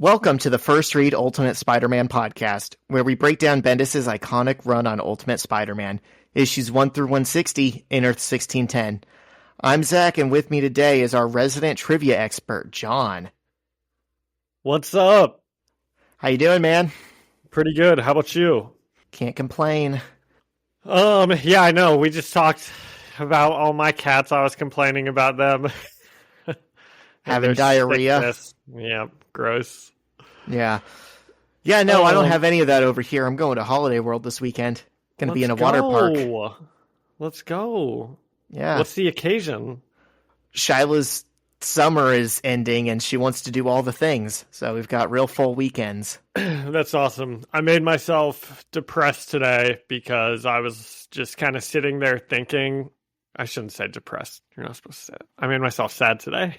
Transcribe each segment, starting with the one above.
Welcome to the First Read Ultimate Spider-Man podcast, where we break down Bendis' iconic run on Ultimate Spider-Man, issues 1 through 160 in Earth 1610. I'm Zach, and with me today is our resident trivia expert, John. What's up? How you doing, man? Pretty good. How about you? Can't complain. Yeah, I know. We just talked about all my cats. I was complaining about them. Having diarrhea. Sickness. Yeah, gross. Yeah. Yeah, no, I don't have any of that over here. I'm going to Holiday World this weekend. Going to be in a water park. Let's go. Yeah. What's the occasion? Shyla's summer is ending, and she wants to do all the things. So we've got real full weekends. That's awesome. I made myself depressed today because I was just kind of sitting there thinking. I shouldn't say depressed. You're not supposed to say it. I made myself sad today.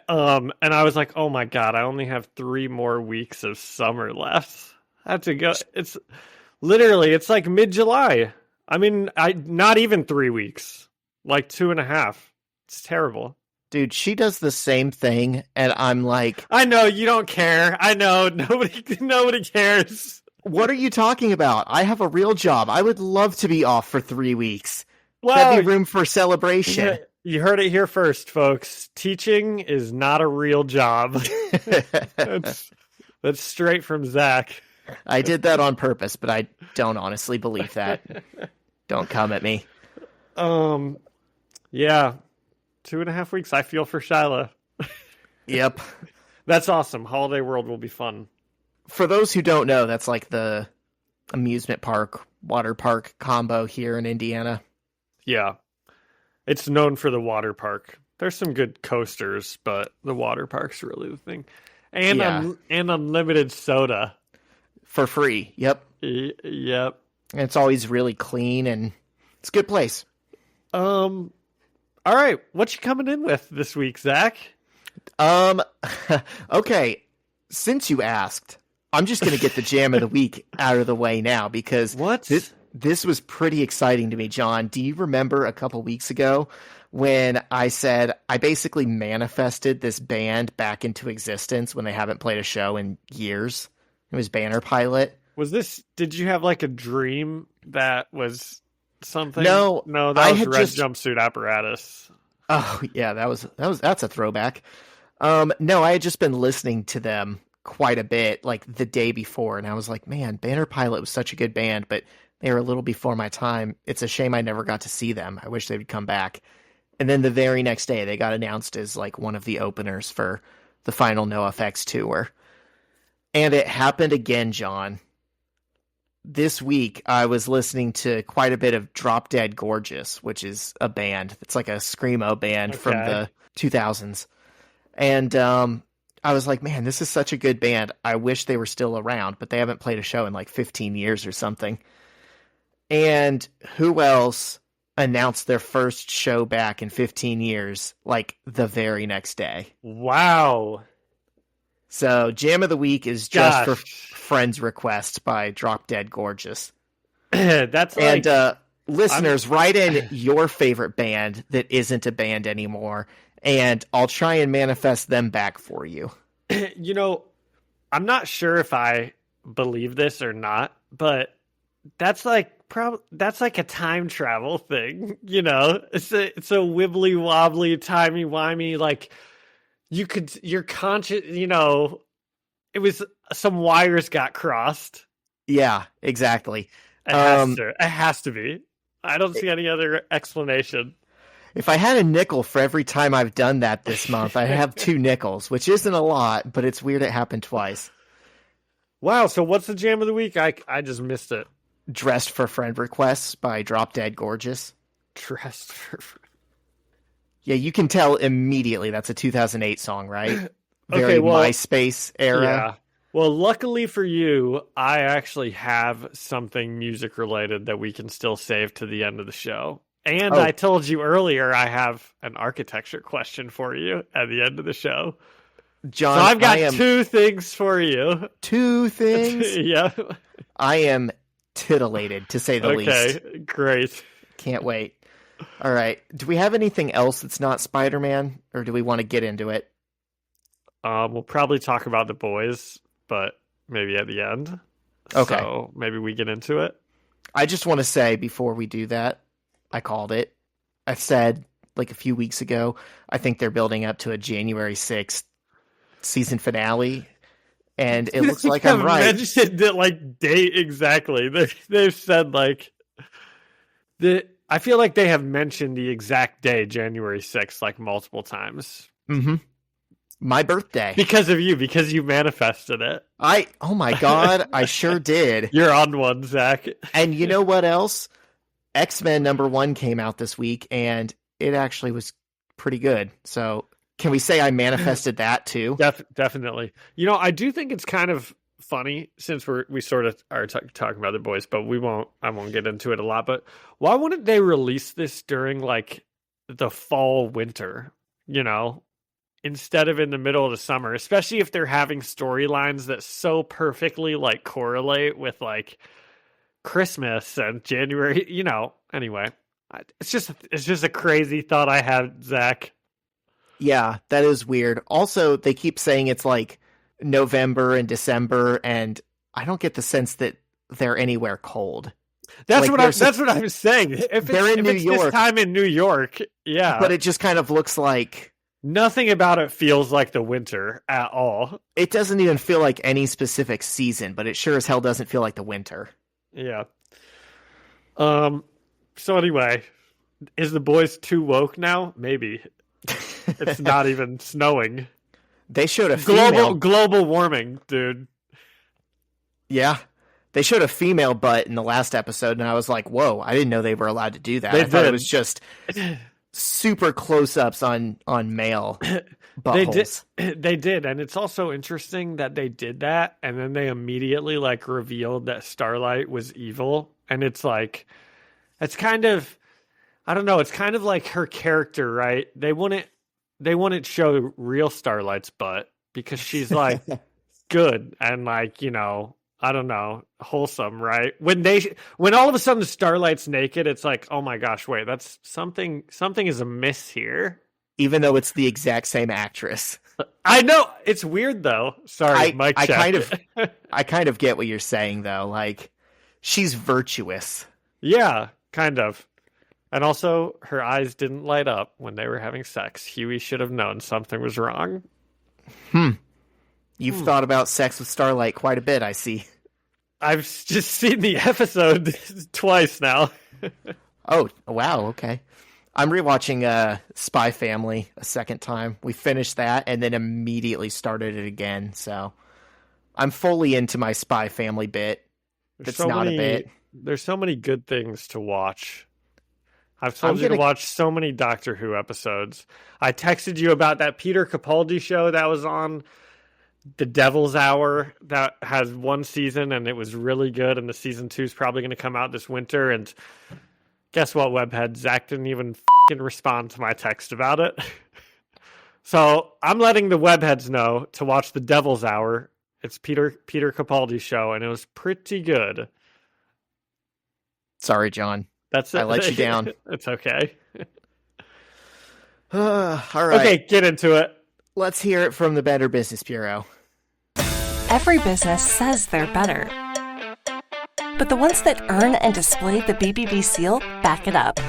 And I was like, oh my God, I only have 3 more weeks of summer left. I have to go. It's like mid-July. I mean, not even 3 weeks, like 2.5. It's terrible. Dude, she does the same thing, and I'm like... I know, you don't care. I know, nobody cares. What are you talking about? I have a real job. I would love to be off for 3 weeks. Well, that'd be room for celebration. Yeah, you heard it here first, folks. Teaching is not a real job. That's straight from Zach. I did that on purpose, but I don't honestly believe that. Don't come at me. Yeah. 2.5 weeks. I feel for Shyla. Yep. That's awesome. Holiday World will be fun. For those who don't know, that's like the amusement park, water park combo here in Indiana. Yeah. It's known for the water park. There's some good coasters, but the water park's really the thing. And and unlimited soda. For free. Yep. Yep. And it's always really clean, and it's a good place. All right. What you coming in with this week, Zach? Okay. Since you asked, I'm just going to get the jam of the week out of the way now, because this was pretty exciting to me, John. Do you remember a couple weeks ago when I said I basically manifested this band back into existence when they haven't played a show in years? It was Banner Pilot. Did you have like a dream that was something? No, that was Red Jumpsuit Apparatus. Oh yeah, that's a throwback. No, I had just been listening to them quite a bit, like the day before, and I was like, man, Banner Pilot was such a good band, but they were a little before my time. It's a shame I never got to see them. I wish they would come back. And then the very next day, they got announced as like one of the openers for the final NoFX tour. And it happened again, John. This week, I was listening to quite a bit of Drop Dead Gorgeous, which is a band. It's like a screamo band from the 2000s. And I was like, man, this is such a good band. I wish they were still around, but they haven't played a show in like 15 years or something. And who else announced their first show back in 15 years, like the very next day? Wow. So Jam of the Week is Just for Friends Request by Drop Dead Gorgeous. That's like... And listeners, write in your favorite band that isn't a band anymore, and I'll try and manifest them back for you. You know, I'm not sure if I believe this or not, but that's like a time travel thing, you know? It's a wibbly wobbly, timey wimey, like you're conscious, you know, it was some wires got crossed. Yeah, exactly. It has to be. I don't see any other explanation. If I had a nickel for every time I've done that this month, I have 2 nickels, which isn't a lot, but it's weird it happened twice. Wow, so what's the jam of the week? I just missed it. Dressed for Friend Requests by Drop Dead Gorgeous. Dressed for... Yeah, you can tell immediately that's a 2008 song, right? Very MySpace era. Yeah. Well, luckily for you, I actually have something music related that we can still save to the end of the show. And I told you earlier I have an architecture question for you at the end of the show. John, so I've got 2 things for you. 2 things? Yeah. I am titillated, to say the least. Okay, great. Can't wait. All right. Do we have anything else that's not Spider-Man, or do we want to get into it? We'll probably talk about the boys, but maybe at the end. Okay. So maybe we get into it. I just want to say before we do that, I called it. I said like a few weeks ago, I think they're building up to a January 6th season finale, and it looks like I'm right. Mentioned it like date exactly. They've said like I feel like they have mentioned the exact day, January 6th, like multiple times. Mm-hmm. My birthday. Because of you, because you manifested it. Oh my God, I sure did. You're on one, Zach. And you know what else? X-Men #1 came out this week, and it actually was pretty good. So can we say I manifested that too? Definitely. I do think it's kind of funny since we sort of are talking about the boys, but I won't get into it a lot. But why wouldn't they release this during like the fall, winter, instead of in the middle of the summer, especially if they're having storylines that so perfectly like correlate with like Christmas and January, anyway, it's just a crazy thought I had, Zach. Yeah, that is weird. Also, they keep saying it's like November and December, and I don't get the sense that they're anywhere cold. That's what I was saying. If they're in New York, this time in New York, yeah. But it just kind of looks like nothing about it feels like the winter at all. It doesn't even feel like any specific season, but it sure as hell doesn't feel like the winter. Yeah. So anyway, is the boys too woke now? Maybe. It's not even snowing. They showed a female global warming, dude. Yeah. They showed a female butt in the last episode, and I was like, whoa, I didn't know they were allowed to do that. I thought it was just super close-ups on male buttholes. They did, and it's also interesting that they did that, and then they immediately like revealed that Starlight was evil, and it's like, it's kind of, I don't know, it's kind of like her character, right? They wouldn't show real Starlight's butt because she's like good and like, I don't know, wholesome, right? When all of a sudden Starlight's naked, it's like, oh my gosh, wait, that's something is amiss here. Even though it's the exact same actress. I know, it's weird though. Sorry, Mike. I kind of get what you're saying though. Like, she's virtuous. Yeah, kind of. And also, her eyes didn't light up when they were having sex. Huey should have known something was wrong. You've thought about sex with Starlight quite a bit, I see. I've just seen the episode twice now. Oh, wow, okay. I'm rewatching Spy Family a second time. We finished that and then immediately started it again, so I'm fully into my Spy Family bit. It's not a bit. There's so many good things to watch. I've told you to watch so many Doctor Who episodes. I texted you about that Peter Capaldi show that was on The Devil's Hour that has one season and it was really good, and the season 2 is probably going to come out this winter. And guess what, Webhead? Zach didn't even respond to my text about it. So I'm letting the Webheads know to watch The Devil's Hour. It's Peter Capaldi's show, and it was pretty good. Sorry, John. I let you down. It's okay. All right. Okay, get into it. Let's hear it from the Better Business Bureau. Every business says they're better. But the ones that earn and display the BBB seal back it up.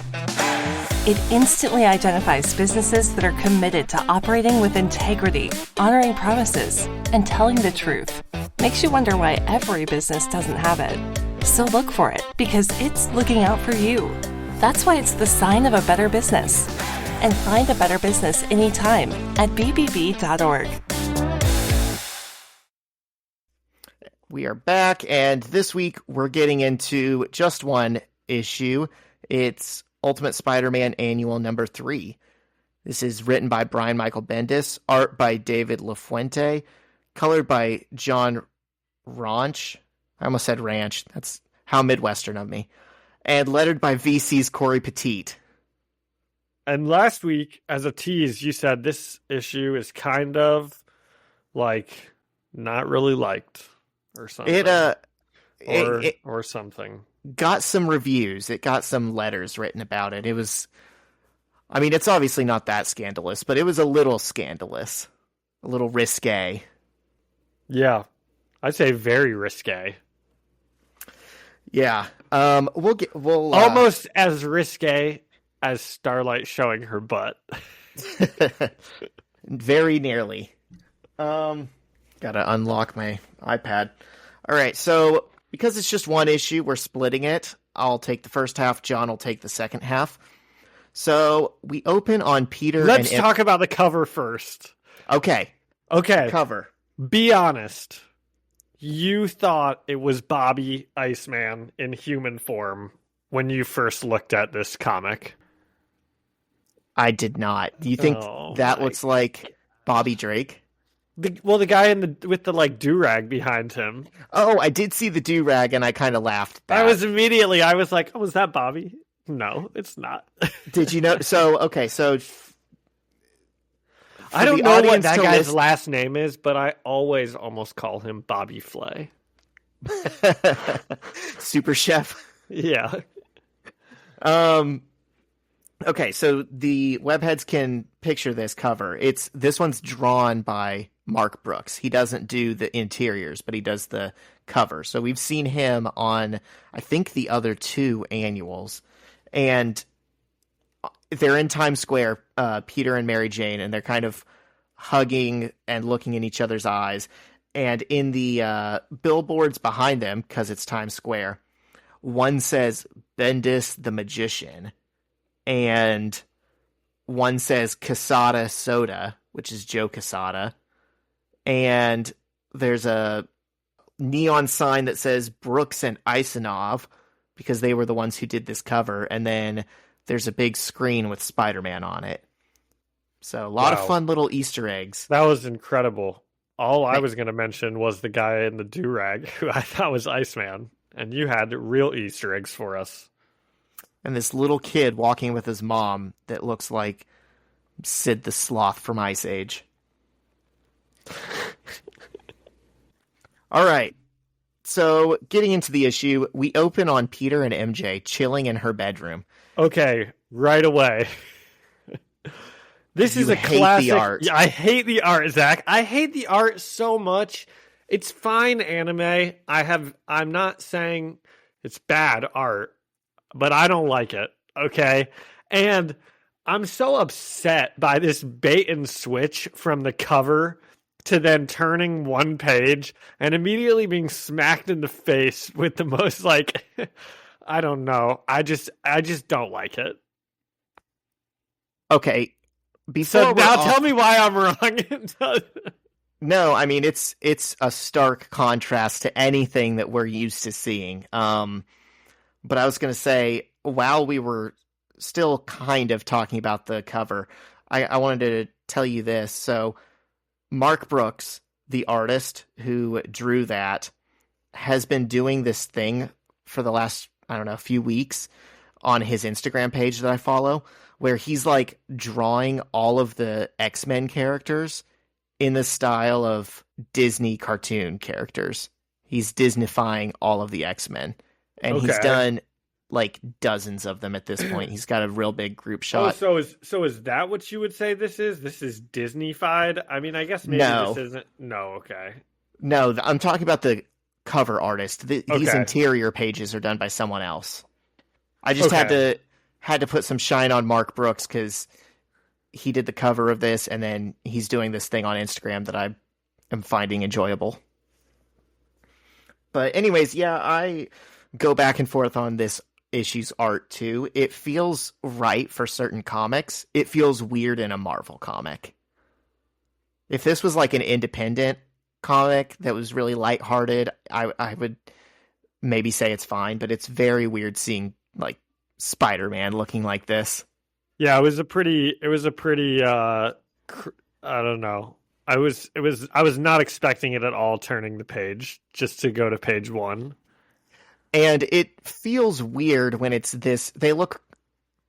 It instantly identifies businesses that are committed to operating with integrity, honoring promises, and telling the truth. Makes you wonder why every business doesn't have it. So look for it, because it's looking out for you. That's why it's the sign of a better business. And find a better business anytime at bbb.org. We are back, and this week we're getting into just one issue. It's Ultimate Spider-Man Annual #3. This is written by Brian Michael Bendis, art by David LaFuente, colored by John Ranch. I almost said Ranch. That's how Midwestern of me. And lettered by VC's Corey Petit. And last week, as a tease, you said this issue is kind of like not really liked or something. Or something. Got some reviews. It got some letters written about it. It was, I mean, it's obviously not that scandalous, but it was a little scandalous. A little risque. Yeah, I'd say very risque. Yeah. We'll Almost as risque as Starlight showing her butt. very nearly. Gotta unlock my iPad. All right, so because it's just one issue, we're splitting it. I'll take the first half. John will take the second half. So we open on Peter. Let's talk about the cover first. Okay. Okay. Cover. Be honest. You thought it was Bobby Iceman in human form when you first looked at this comic. I did not. Do you think that looks like Bobby Drake? The guy with the like do-rag behind him. Oh, I did see the do-rag and I kind of laughed. I was like, oh, is that Bobby? No, it's not. Did you know? So, okay, so I don't know what that guy's last name is, but I always almost call him Bobby Flay. Super Chef. Yeah. Okay, so the webheads can picture this cover. This one's drawn by Mark Brooks. He doesn't do the interiors, but he does the cover. So we've seen him on, I think, the other two annuals. And they're in Times Square, Peter and Mary Jane, and they're kind of hugging and looking in each other's eyes. And in the billboards behind them, because it's Times Square, one says Bendis the Magician, and one says Casada Soda, which is Joe Casada. And there's a neon sign that says Brooks and Isanov, because they were the ones who did this cover. And then there's a big screen with Spider-Man on it. So a lot of fun little Easter eggs. That was incredible. All I was going to mention was the guy in the do-rag, who I thought was Iceman. And you had real Easter eggs for us. And this little kid walking with his mom that looks like Sid the Sloth from Ice Age. All right. So getting into the issue, we open on Peter and MJ chilling in her bedroom. Okay, right away. This is a classic. The art. I hate the art, Zach. I hate the art so much. It's fine anime. I'm not saying it's bad art, but I don't like it. Okay? And I'm so upset by this bait and switch from the cover to then turning one page and immediately being smacked in the face with the most like I don't know. I just don't like it. Okay. So now tell me why I'm wrong. No, I mean it's a stark contrast to anything that we're used to seeing. But I was going to say, while we were still kind of talking about the cover, I wanted to tell you this. So Mark Brooks, the artist who drew that, has been doing this thing for the last, I don't know, few weeks on his Instagram page that I follow, where he's like drawing all of the X-Men characters in the style of Disney cartoon characters. He's Disneyfying all of the X-Men. And he's done like dozens of them at this point. He's got a real big group shot. Oh, so is that what you would say this is? This is Disney-fied? I mean, I guess maybe this isn't. No, okay. No, I'm talking about the cover artist. These interior pages are done by someone else. I just had to put some shine on Mark Brooks because he did the cover of this, and then he's doing this thing on Instagram that I am finding enjoyable. But anyways, yeah, I go back and forth on this issue's art too. It feels right for certain comics. It feels weird in a Marvel comic. If this was like an independent comic that was really lighthearted, I would maybe say it's fine, but it's very weird seeing like Spider-Man looking like this. Yeah, it was a pretty I don't know. I was not expecting it at all turning the page just to go to page one. And it feels weird when it's this, they look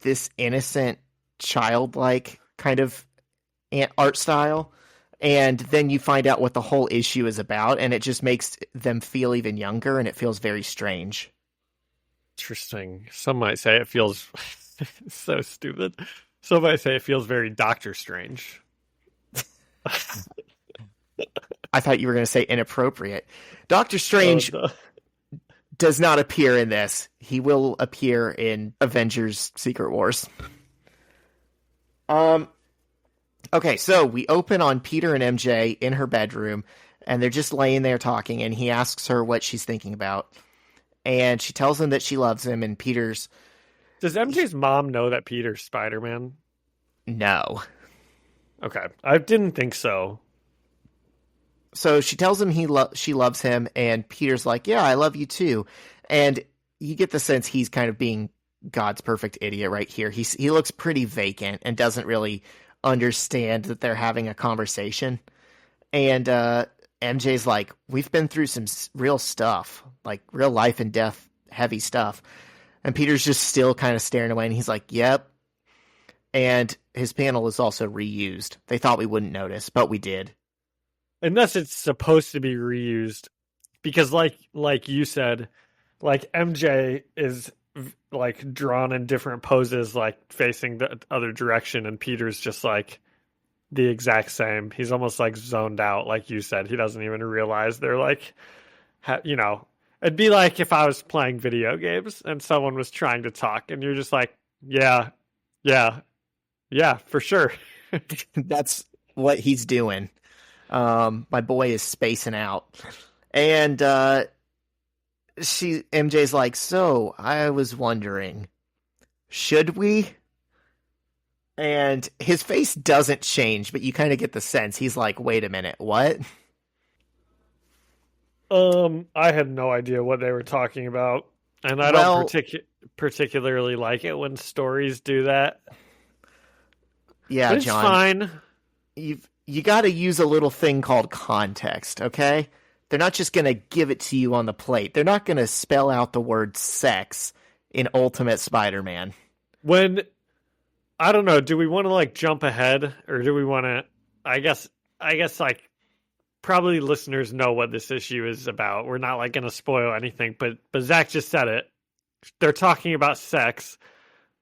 this innocent, childlike kind of art style. And then you find out what the whole issue is about, and it just makes them feel even younger, and it feels very strange. Interesting. Some might say it feels so stupid. Some might say it feels very Doctor Strange. I thought you were going to say inappropriate. Doctor Oh, Strange no. does not appear in this. He will appear in Avengers Secret Wars. Okay, so we open on Peter and MJ in her bedroom, and they're just laying there talking, and he asks her what she's thinking about. And she tells him that she loves him, and Peter's Does MJ's mom know that Peter's Spider-Man? no. Okay, I didn't think so. So she tells him she loves him, and Peter's like, yeah, I love you too. And you get the sense he's kind of being God's perfect idiot right here. He looks pretty vacant and doesn't really understand that they're having a conversation. And MJ's like, we've been through some real stuff, like real life and death heavy stuff. And Peter's just still kind of staring away, and he's like, yep. And his panel is also reused. They thought we wouldn't notice, but we did. Unless it's supposed to be reused, because like you said, like MJ is like drawn in different poses, like facing the other direction, and Peter's just like the exact same. He's almost like zoned out, like you said. He doesn't even realize they're like, it'd be like if I was playing video games and someone was trying to talk, and you're just like, yeah, yeah, yeah, for sure. That's what he's doing. My boy is spacing out. And MJ's like, so I was wondering, should we? And his face doesn't change, but you kind of get the sense he's like, wait a minute, what? I had no idea what they were talking about, and I don't particularly like it when stories do that. Yeah, but it's John, fine. You got to use a little thing called context, okay? They're not just going to give it to you on the plate. They're not going to spell out the word sex in Ultimate Spider-Man. When, I don't know, do we want to like jump ahead, or do we want to, I guess like probably listeners know what this issue is about. We're not like going to spoil anything, but Zach just said it. They're talking about sex.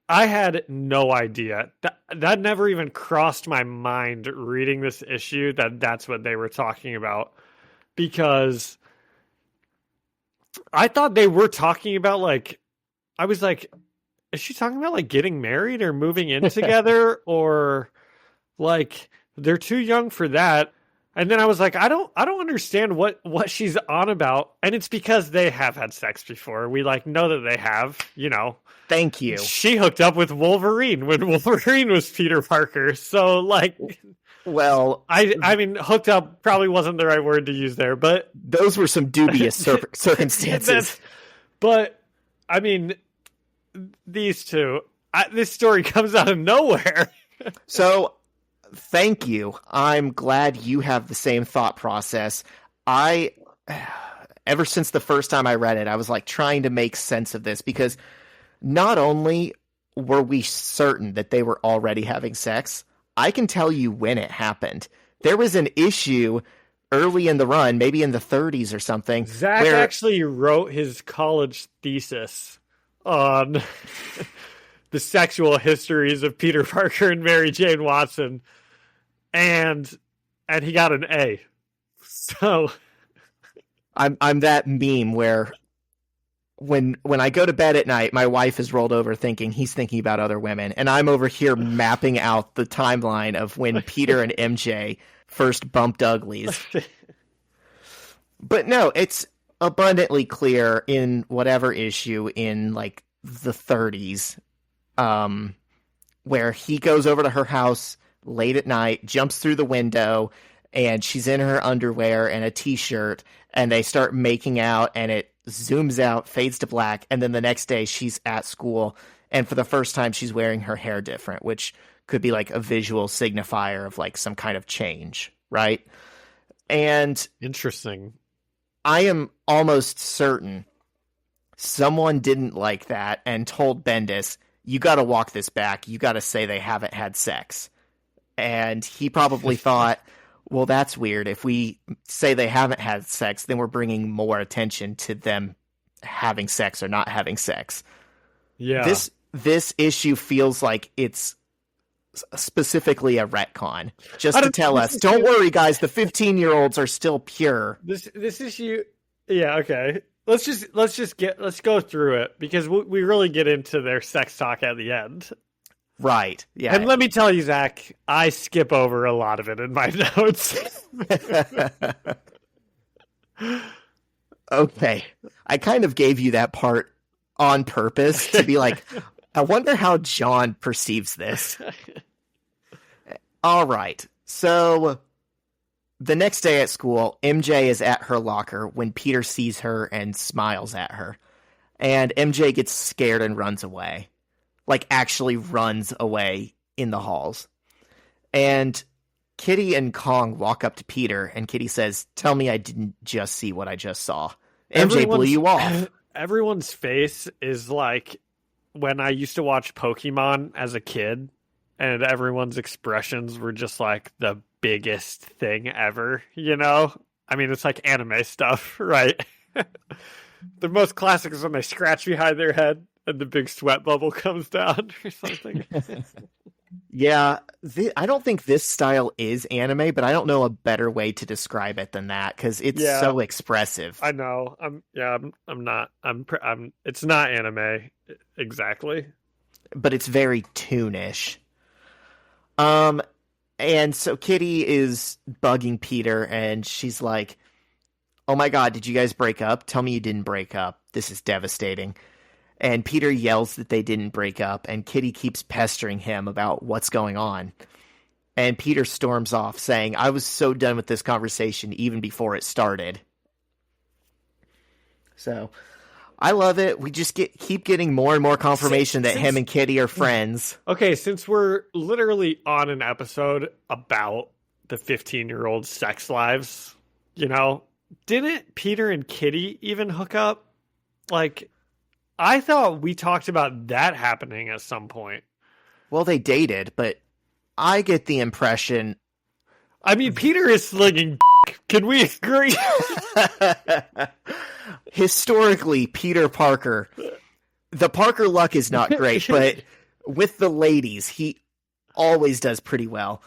I had no idea. That never even crossed my mind reading this issue that that's what they were talking about. Because I thought they were talking about like, I was like, is she talking about like getting married or moving in together? Or like they're too young for that. And then I was like, I don't understand what she's on about. And it's because they have had sex before. We like know that they have, Thank you. She hooked up with Wolverine when Wolverine was Peter Parker. So like, well, I mean, hooked up probably wasn't the right word to use there, but those were some dubious circumstances. But I mean, these two, this story comes out of nowhere. So thank you. I'm glad you have the same thought process. Ever since the first time I read it, I was like trying to make sense of this, because not only were we certain that they were already having sex, I can tell you when it happened. There was an issue early in the run, maybe in the 30s or something. Zach actually wrote his college thesis on the sexual histories of Peter Parker and Mary Jane Watson, and he got an A. So I'm that meme where when I go to bed at night, my wife is rolled over thinking he's thinking about other women, and I'm over here mapping out the timeline of when Peter and MJ first bumped uglies. But no, it's abundantly clear in whatever issue in like the 30s, where he goes over to her house late at night, jumps through the window, and she's in her underwear and a t-shirt, and they start making out, and it zooms out, fades to black, and then the next day she's at school, and for the first time she's wearing her hair different, which could be like a visual signifier of like some kind of change, right? And interesting. I am almost certain someone didn't like that and told Bendis, you got to walk this back. You got to say they haven't had sex. And he probably thought, well, that's weird. If we say they haven't had sex, then we're bringing more attention to them having sex or not having sex. Yeah. This issue feels like it's specifically a retcon, just to tell us, don't worry, guys, the 15-year-olds are still pure. This is you. Yeah, okay. Let's go through it because we really get into their sex talk at the end. Right. Yeah. And let me tell you, Zach, I skip over a lot of it in my notes. Okay. I kind of gave you that part on purpose to be like, I wonder how John perceives this. All right. So the next day at school, MJ is at her locker when Peter sees her and smiles at her. And MJ gets scared and runs away. Like, actually runs away in the halls. And Kitty and Kong walk up to Peter, and Kitty says, tell me I didn't just see what I just saw. MJ blew you off. Everyone's face is like when I used to watch Pokemon as a kid, and everyone's expressions were just like the biggest thing ever, you know? I mean, it's like anime stuff, right? The most classic is when they scratch behind their head and the big sweat bubble comes down or something. Yeah, I don't think this style is anime, but I don't know a better way to describe it than that because it's so expressive. I know. It's not anime exactly, but it's very toonish. And so Kitty is bugging Peter, and she's like, "Oh my God, did you guys break up? Tell me you didn't break up. This is devastating." And Peter yells that they didn't break up, and Kitty keeps pestering him about what's going on. And Peter storms off, saying, I was so done with this conversation even before it started. So, I love it. We just keep getting more and more confirmation that him and Kitty are friends. Okay, since we're literally on an episode about the 15-year-old sex lives, you know, didn't Peter and Kitty even hook up? Like, I thought we talked about that happening at some point. Well, they dated, but I get the impression... I mean, Peter is slinging Can we agree? Historically, Peter Parker, the Parker luck is not great, but with the ladies, he always does pretty well.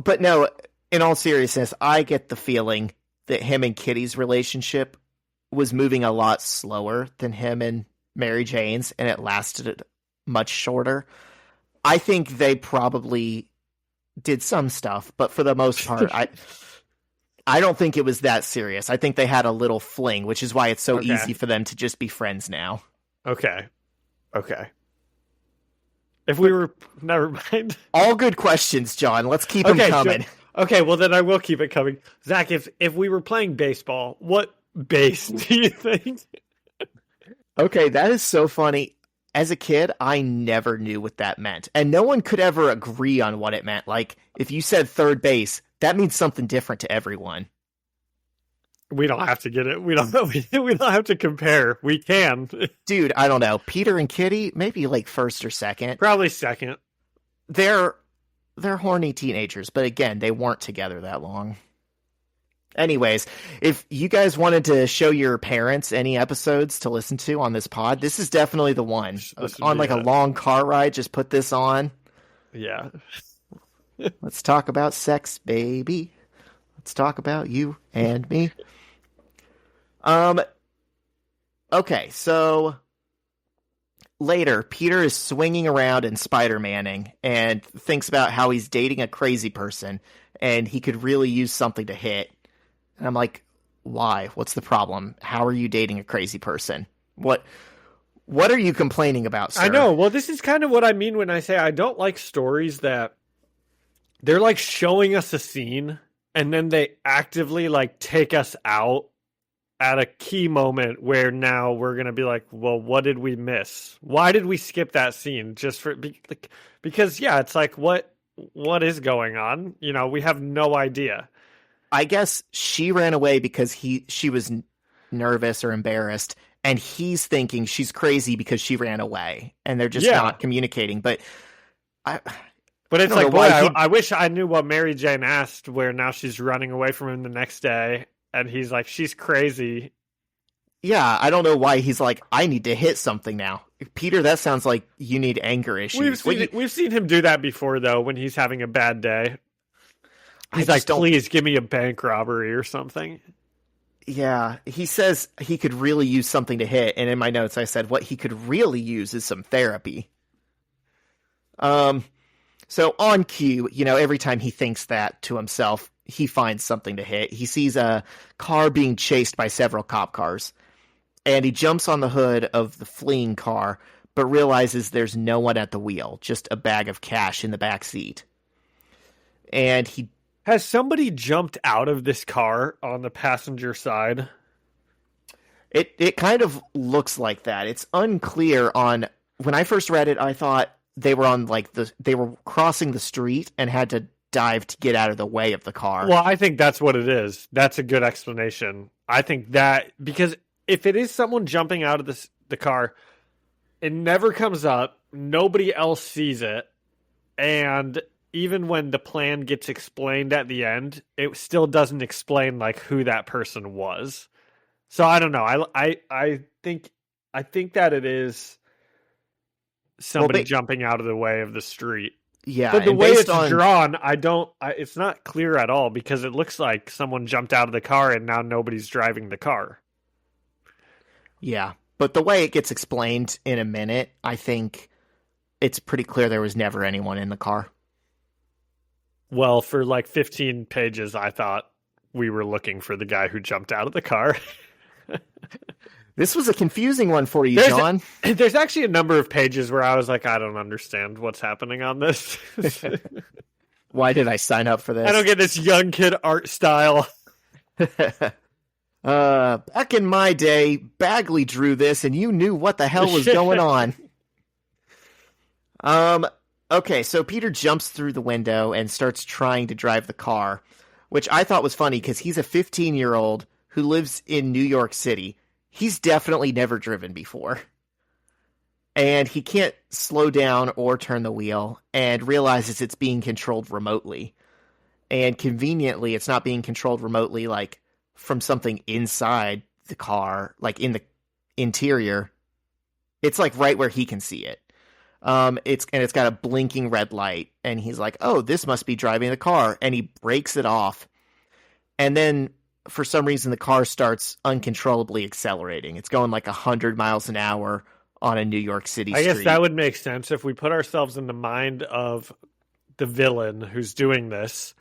But no, in all seriousness, I get the feeling that him and Kitty's relationship was moving a lot slower than him and Mary Jane's, and it lasted much shorter. I think they probably did some stuff, but for the most part, I don't think it was that serious. I think they had a little fling, which is why it's so easy for them to just be friends now. Okay. If we were... Never mind. All good questions, John. Let's keep them coming. Sure. Okay, well then I will keep it coming. Zach, if we were playing baseball, what base do you think? Okay, that is so funny. As a kid, I never knew what that meant. And no one could ever agree on what it meant. Like, if you said third base, that means something different to everyone. We don't have to get it. We don't have to compare. We can. Dude, I don't know. Peter and Kitty, maybe like first or second. Probably second. They're horny teenagers, but again, they weren't together that long. Anyways, if you guys wanted to show your parents any episodes to listen to on this pod, this is definitely the one. On like a long car ride, just put this on. Yeah. Let's talk about sex, baby. Let's talk about you and me. Okay, so later, Peter is swinging around and Spider-Manning and thinks about how he's dating a crazy person and he could really use something to hit. And I'm like, why? What's the problem? How are you dating a crazy person? What are you complaining about, sir? I know. Well, this is kind of what I mean when I say I don't like stories that they're like showing us a scene and then they actively like take us out at a key moment where now we're going to be like, well, what did we miss? Why did we skip that scene? Just for because yeah, it's like what is going on? You know, we have no idea. I guess she ran away because she was nervous or embarrassed, and he's thinking she's crazy because she ran away, and they're just not communicating. But it's like, boy, I wish I knew what Mary Jane asked, where now she's running away from him the next day, and he's like, she's crazy. Yeah, I don't know why he's like, I need to hit something now. Peter, that sounds like you need anger issues. We've seen him do that before, though, when he's having a bad day. He's like, don't... please give me a bank robbery or something. Yeah, he says he could really use something to hit, and in my notes I said what he could really use is some therapy. So on cue, every time he thinks that to himself, he finds something to hit. He sees a car being chased by several cop cars, and he jumps on the hood of the fleeing car, but realizes there's no one at the wheel, just a bag of cash in the back seat. And he... Has somebody jumped out of this car on the passenger side? It kind of looks like that. It's unclear on... When I first read it, I thought they were on they were crossing the street and had to dive to get out of the way of the car. Well, I think that's what it is. That's a good explanation. I think that, because if it is someone jumping out of the car, it never comes up. Nobody else sees it. And even when the plan gets explained at the end, it still doesn't explain who that person was. So I don't know. I think that it is somebody jumping out of the way of the street. Yeah, but the way it's drawn, it's not clear at all, because it looks like someone jumped out of the car and now nobody's driving the car. Yeah, but the way it gets explained in a minute, I think it's pretty clear there was never anyone in the car. Well, for 15 pages, I thought we were looking for the guy who jumped out of the car. This was a confusing one for you, John. There's actually a number of pages where I was like, I don't understand what's happening on this. Why did I sign up for this? I don't get this young kid art style. Back in my day, Bagley drew this and you knew what the hell was going on. Okay, so Peter jumps through the window and starts trying to drive the car, which I thought was funny because he's a 15-year-old who lives in New York City. He's definitely never driven before. And he can't slow down or turn the wheel, and realizes it's being controlled remotely. And conveniently, it's not being controlled remotely from something inside the car, in the interior. It's right where he can see it. It's got a blinking red light, and he's like, oh, this must be driving the car, and he breaks it off. And then for some reason the car starts uncontrollably accelerating. It's going 100 miles an hour on a New York City street. I guess that would make sense if we put ourselves in the mind of the villain who's doing this.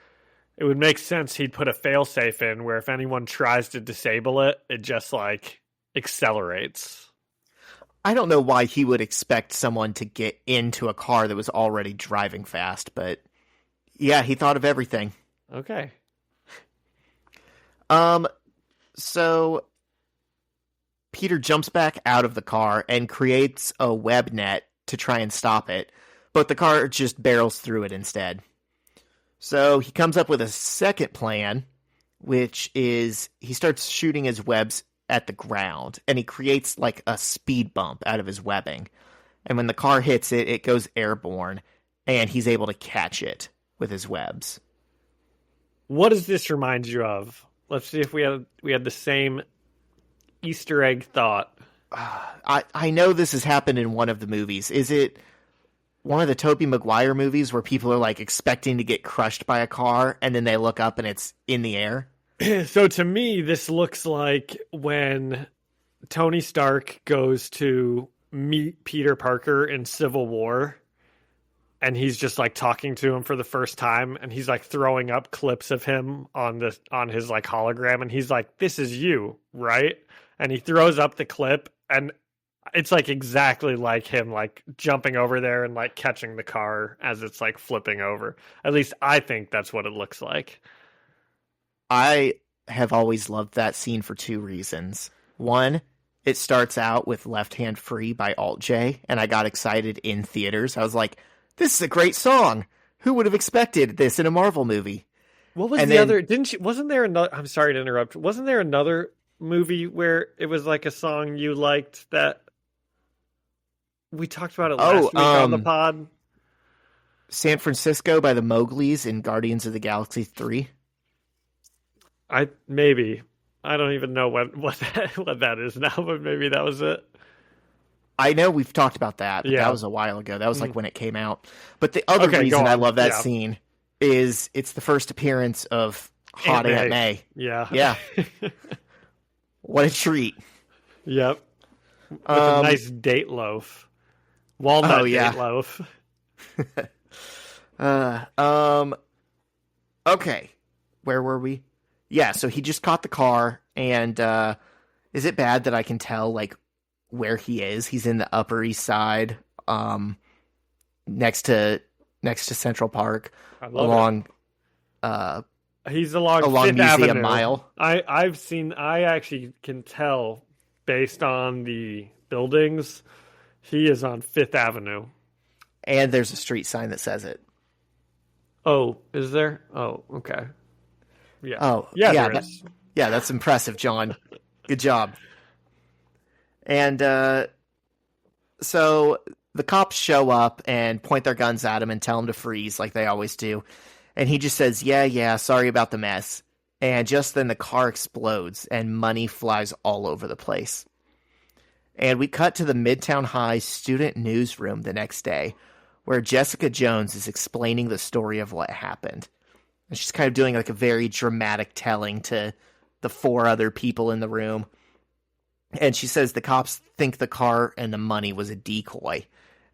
It would make sense he'd put a failsafe in where if anyone tries to disable it, it just accelerates. I don't know why he would expect someone to get into a car that was already driving fast, but yeah, he thought of everything. Okay. So Peter jumps back out of the car and creates a web net to try and stop it, but the car just barrels through it instead. So he comes up with a second plan, which is he starts shooting his webs at the ground, and he creates a speed bump out of his webbing. And when the car hits it, it goes airborne, and he's able to catch it with his webs. What does this remind you of? Let's see if we had the same Easter egg thought. I know this has happened in one of the movies. Is it one of the Tobey Maguire movies where people are expecting to get crushed by a car, and then they look up and it's in the air? So to me, this looks like when Tony Stark goes to meet Peter Parker in Civil War, and he's just talking to him for the first time, and he's throwing up clips of him on his hologram, and he's like, "This is you, right?" And he throws up the clip, and it's exactly like him jumping over there and catching the car as it's flipping over. At least I think that's what it looks like. I have always loved that scene for two reasons. One, it starts out with Left Hand Free by Alt J, and I got excited in theaters. I was like, this is a great song. Who would have expected this in a Marvel movie? What was other? Wasn't there another? I'm sorry to interrupt. Wasn't there another movie where it was a song you liked that we talked about it last week on the pod? San Francisco by the Mowglis in Guardians of the Galaxy 3. I don't even know what that is now, but maybe that was it. I know we've talked about that, but that Yeah. was a while ago. That was like when it came out. But the other Okay, go reason I on. love that Yeah. scene is it's the first appearance of Hot Aunt May. Yeah. Yeah. What a treat. Yep. With a nice date loaf. Walnut date loaf. Okay. Where were we? Yeah, so he just caught the car, and is it bad that I can tell like where he is? He's in the Upper East Side, next to Central Park, along he's along Fifth Museum Avenue. Mile. I actually can tell based on the buildings, he is on Fifth Avenue. And there's a street sign that says it. Oh, is there? Oh, okay. Yeah. Oh, yeah, yeah, there is. Yeah, that's impressive, John. Good job. And so the cops show up and point their guns at him and tell him to freeze like they always do. And he just says, yeah, sorry about the mess. And just then the car explodes and money flies all over the place. And we cut to the Midtown High student newsroom the next day, where Jessica Jones is explaining the story of what happened. And she's kind of doing like a very dramatic telling to the 4 other people in the room. And she says the cops think the car and the money was a decoy,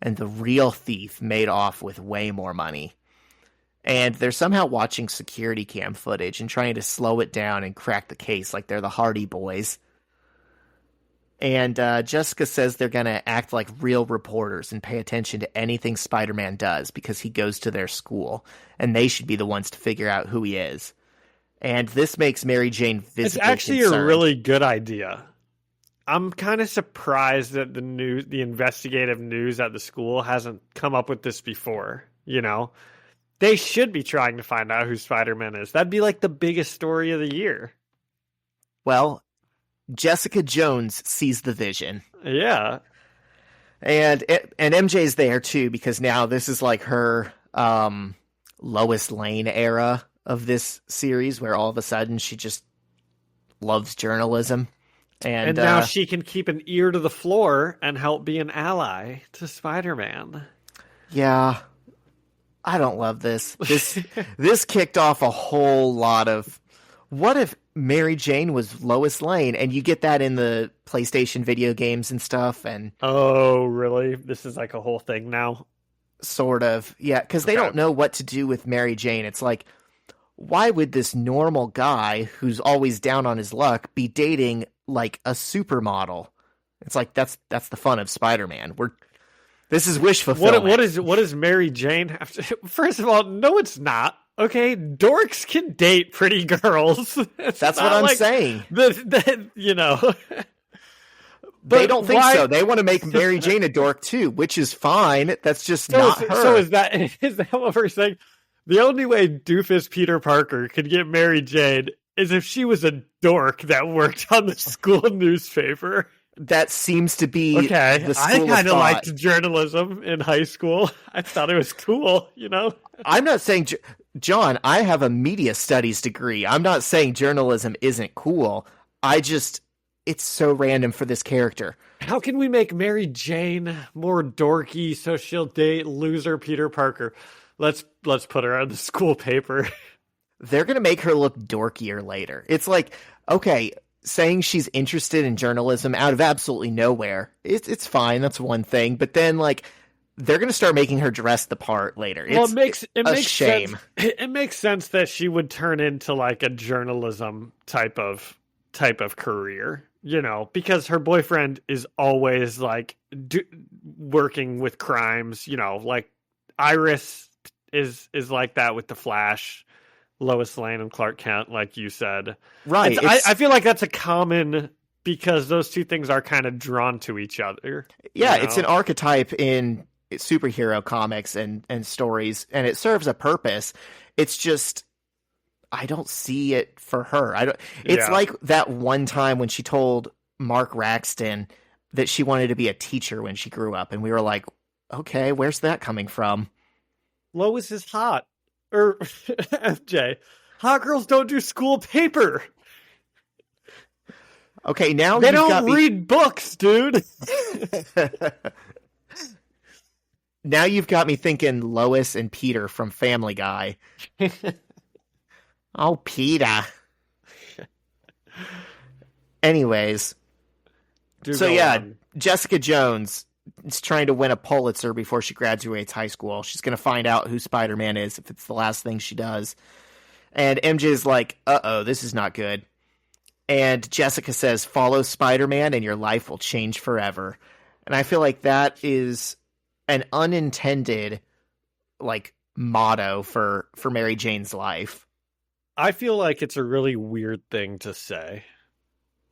and the real thief made off with way more money. And they're somehow watching security cam footage and trying to slow it down and crack the case like they're the Hardy Boys. And Jessica says they're going to act like real reporters and pay attention to anything Spider-Man does because he goes to their school, and they should be the ones to figure out who he is. And this makes Mary Jane visibly It's actually concerned. a really good idea. I'm kind of surprised that the investigative news at the school hasn't come up with this before, you know? They should be trying to find out who Spider-Man is. That'd be like the biggest story of the year. Well, Jessica Jones sees the vision. Yeah. And MJ's there too, because now this is like her Lois Lane era of this series, where all of a sudden she just loves journalism. And now she can keep an ear to the floor and help be an ally to Spider-Man. Yeah. I don't love this. This kicked off a whole lot of, what if Mary Jane was Lois Lane? And you get that in the PlayStation video games and stuff. And oh, really? This is like a whole thing now? Sort of. Yeah, because they don't know what to do with Mary Jane. It's like, why would this normal guy who's always down on his luck be dating like a supermodel? It's like, that's the fun of Spider-Man. This is wish fulfillment. What does Mary Jane have to... First of all, no, it's not. Okay, dorks can date pretty girls. That's what I'm saying. You know. They don't think so. They want to make Mary Jane a dork too, which is fine. That's just not her. So is that what we're saying? The only way doofus Peter Parker could get Mary Jane is if she was a dork that worked on the school newspaper. That seems to be okay. The I kind of liked journalism in high school. I thought it was cool, you know? I'm not saying, John, I have a media studies degree. I'm not saying journalism isn't cool. It's so random for this character. How can we make Mary Jane more dorky so she'll date loser Peter Parker? Let's put her on the school paper. They're going to make her look dorkier later. It's like, okay, saying she's interested in journalism out of absolutely nowhere, it's fine. That's one thing. But then, like, they're going to start making her dress the part later. Well, it makes shame. Sense. It makes sense that she would turn into like a journalism type of career, you know, because her boyfriend is always like working with crimes, you know, like Iris is like that with the Flash. Lois Lane and Clark Kent, like you said. Right. I feel like that's a common, because those two things are kind of drawn to each other. Yeah, you know? It's an archetype in superhero comics and stories, and it serves a purpose. It's just, I don't see it for her. It's like that one time when she told Mark Raxton that she wanted to be a teacher when she grew up, and we were like, okay, where's that coming from? Lois is hot. Or FJ, hot girls don't do school paper. Okay, now They you've don't got me... read books, dude. Now you've got me thinking Lois and Peter from Family Guy. Oh, Peter. Anyways, Do so go yeah, on. Jessica Jones is trying to win a Pulitzer before she graduates high school. She's going to find out who Spider-Man is if it's the last thing she does. And MJ is like, uh-oh, this is not good. And Jessica says, follow Spider-Man and your life will change forever. And I feel like that is an unintended, like, motto for Mary Jane's life. I feel like it's a really weird thing to say.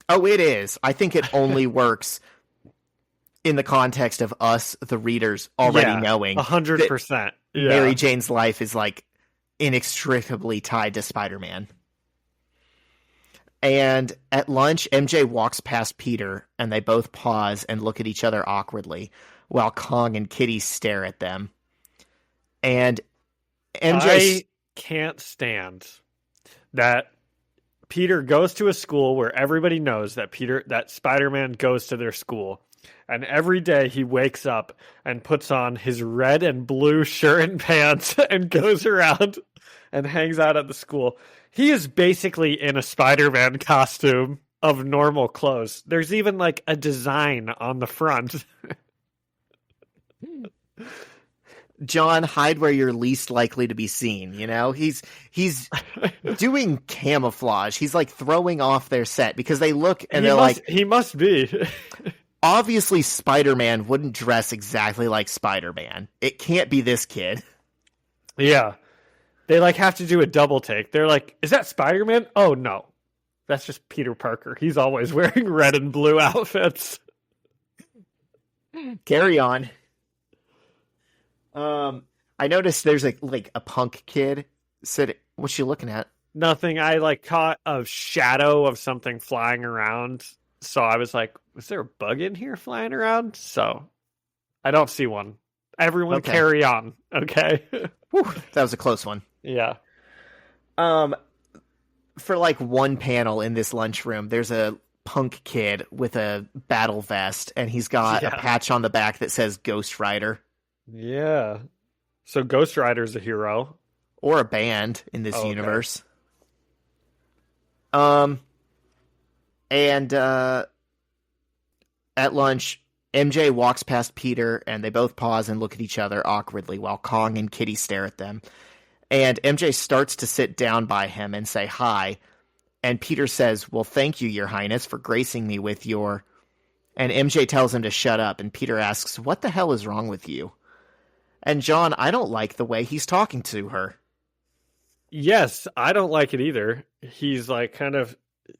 Oh, it is. I think it only works in the context of us, the readers, already knowing 100%. Yeah. Mary Jane's life is, like, inextricably tied to Spider-Man. And at lunch, MJ walks past Peter, and they both pause and look at each other awkwardly, while Kong and Kitty stare at them. And MJ... I can't stand that Peter goes to a school where everybody knows that Spider-Man goes to their school. And every day he wakes up and puts on his red and blue shirt and pants and goes around and hangs out at the school. He is basically in a Spider-Man costume of normal clothes. There's even like a design on the front. John, hide where you're least likely to be seen, you know? He's doing camouflage. He's like throwing off their set because they look and he must be. Obviously Spider-Man wouldn't dress exactly like Spider-Man. It can't be this kid. Yeah. They like have to do a double take. They're like, is that Spider-Man? Oh no. That's just Peter Parker. He's always wearing red and blue outfits. Carry on. I noticed there's a punk kid sitting. What's she looking at? Nothing. I like caught a shadow of something flying around. So I was like, was there a bug in here flying around? So I don't see one. Everyone carry on. Okay. Whew, that was a close one. Yeah. For like one panel in this lunchroom, there's a punk kid with a battle vest, and he's got a patch on the back that says Ghost Rider. Yeah. So Ghost Rider's a hero. Or a band in this universe. And at lunch, MJ walks past Peter, and they both pause and look at each other awkwardly while Kong and Kitty stare at them. And MJ starts to sit down by him and say hi. And Peter says, well, thank you, Your Highness, for gracing me with your... And MJ tells him to shut up, and Peter asks, what the hell is wrong with you? And John, I don't like the way he's talking to her. Yes, I don't like it either. He's like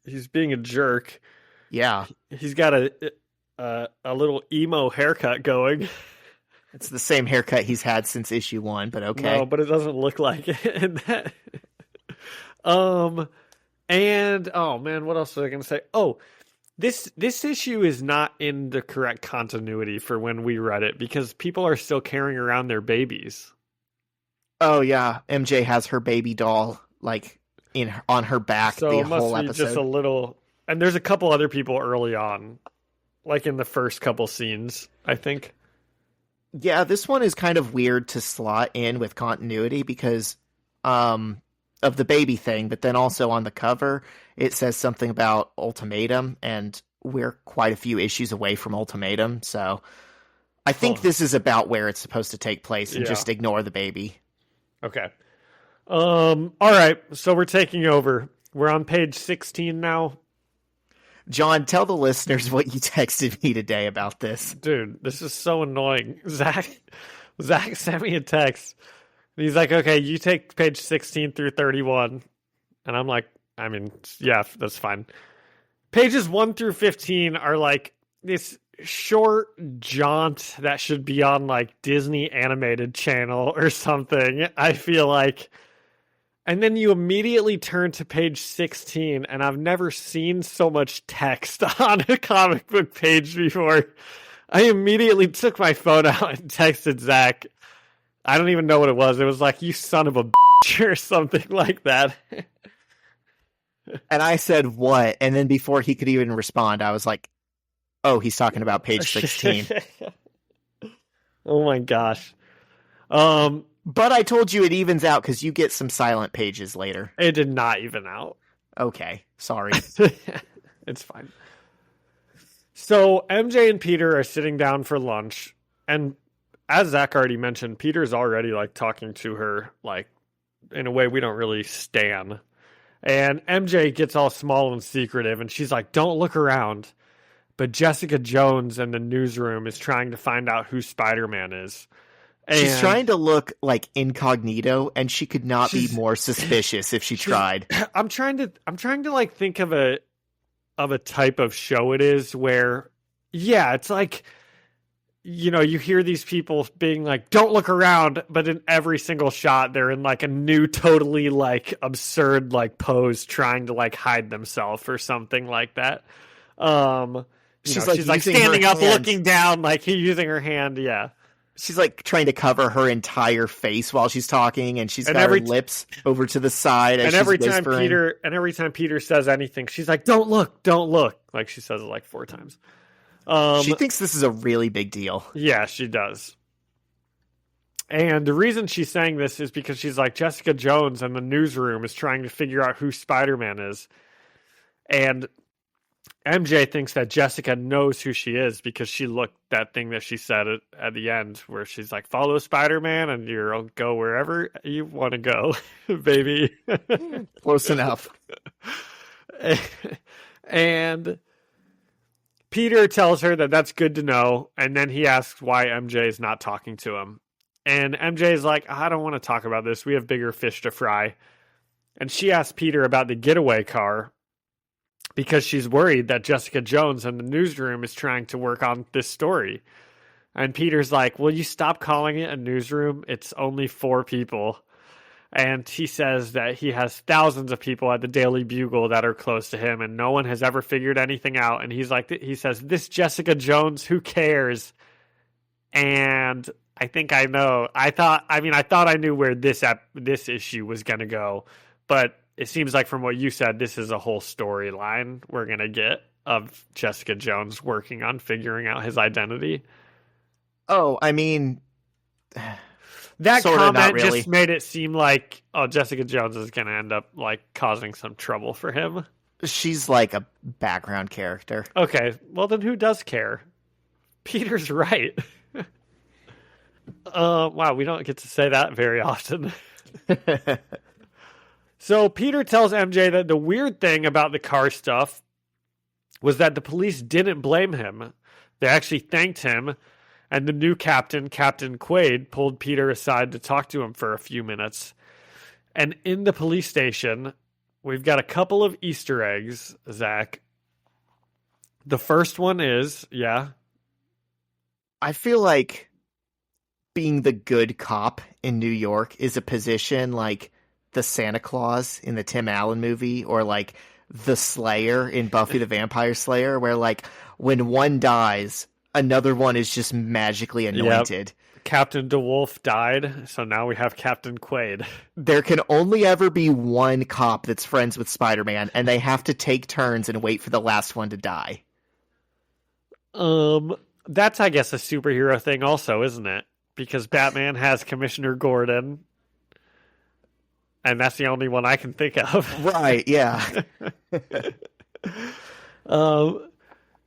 he's being a jerk. Yeah. He's got a little emo haircut going. It's the same haircut he's had since issue 1, but okay. No, but it doesn't look like it in that. And oh man, what else was I going to say? Oh, this issue is not in the correct continuity for when we read it because people are still carrying around their babies. Oh yeah, MJ has her baby doll like on her back so the it must whole be episode. Just a little, and there's a couple other people early on, like in the first couple scenes, I think. Yeah, this one is kind of weird to slot in with continuity because of the baby thing, but then also on the cover it says something about Ultimatum, and we're quite a few issues away from Ultimatum, so I think this is about where it's supposed to take place, and just ignore the baby. Okay. All right, so we're taking over. We're on page 16 now. John, tell the listeners what you texted me today about this. Dude, this is so annoying. Zach sent me a text. And he's like, okay, you take page 16 through 31. And I'm like, I mean, yeah, that's fine. Pages 1 through 15 are like this short jaunt that should be on like Disney animated channel or something, I feel like. And then you immediately turn to page 16, and I've never seen so much text on a comic book page before. I immediately took my phone out and texted Zach. I don't even know what it was. It was like, you son of a bitch, or something like that. And I said, what? And then before he could even respond, I was like, oh, he's talking about page 16. Oh my gosh. But I told you it evens out because you get some silent pages later. It did not even out. Okay, sorry. It's fine. So MJ and Peter are sitting down for lunch, and as Zach already mentioned, Peter's already like talking to her like in a way we don't really stan. And MJ gets all small and secretive, and she's like, "Don't look around." But Jessica Jones in the newsroom is trying to find out who Spider-Man is. She's trying to look like incognito, and she could not be more suspicious if she tried. I'm trying to like think of a type of show it is where, yeah, it's like, you know, you hear these people being like, "Don't look around," but in every single shot, they're in like a new, totally like absurd like pose, trying to like hide themselves or something like that. She's like standing up, looking down, like using her hand. Yeah. She's like trying to cover her entire face while she's talking, and she's got her lips over to the side. And every time Peter says anything, she's like, "Don't look, don't look." Like she says it like 4 times. She thinks this is a really big deal. Yeah, she does. And the reason she's saying this is because she's like, Jessica Jones in the newsroom is trying to figure out who Spider-Man is. And MJ thinks that Jessica knows who she is because she looked that thing that she said at the end where she's like, "Follow Spider-Man and you'll go wherever you want to go, baby." Close enough. And Peter tells her that that's good to know. And then he asks why MJ is not talking to him. And MJ is like, "I don't want to talk about this. We have bigger fish to fry." And she asks Peter about the getaway car, because she's worried that Jessica Jones in the newsroom is trying to work on this story. And Peter's like, "Will you stop calling it a newsroom? It's only 4 people. And he says that he has thousands of people at the Daily Bugle that are close to him, and no one has ever figured anything out. And he says, "This Jessica Jones, who cares?" And I think I know. I thought I knew where this issue was going to go, but it seems like from what you said, this is a whole storyline we're going to get of Jessica Jones working on figuring out his identity. Oh, I mean, that sorta, comment not really. just made it seem like, oh, Jessica Jones is going to end up like causing some trouble for him. She's like a background character. Okay, well then who does care? Peter's right. Wow, we don't get to say that very often. So Peter tells MJ that the weird thing about the car stuff was that the police didn't blame him. They actually thanked him, and the new captain, Captain Quaid, pulled Peter aside to talk to him for a few minutes. And in the police station, we've got a couple of Easter eggs, Zach. The first one is, yeah. I feel like being the good cop in New York is a position like the Santa Claus in the Tim Allen movie, or like the Slayer in Buffy the Vampire Slayer, where like when one dies, another one is just magically anointed. Yep. Captain DeWolf died, so now we have Captain Quaid. There can only ever be one cop that's friends with Spider-Man, and they have to take turns and wait for the last one to die. That's, I guess, a superhero thing also, isn't it? Because Batman has Commissioner Gordon, and that's the only one I can think of. Right, yeah.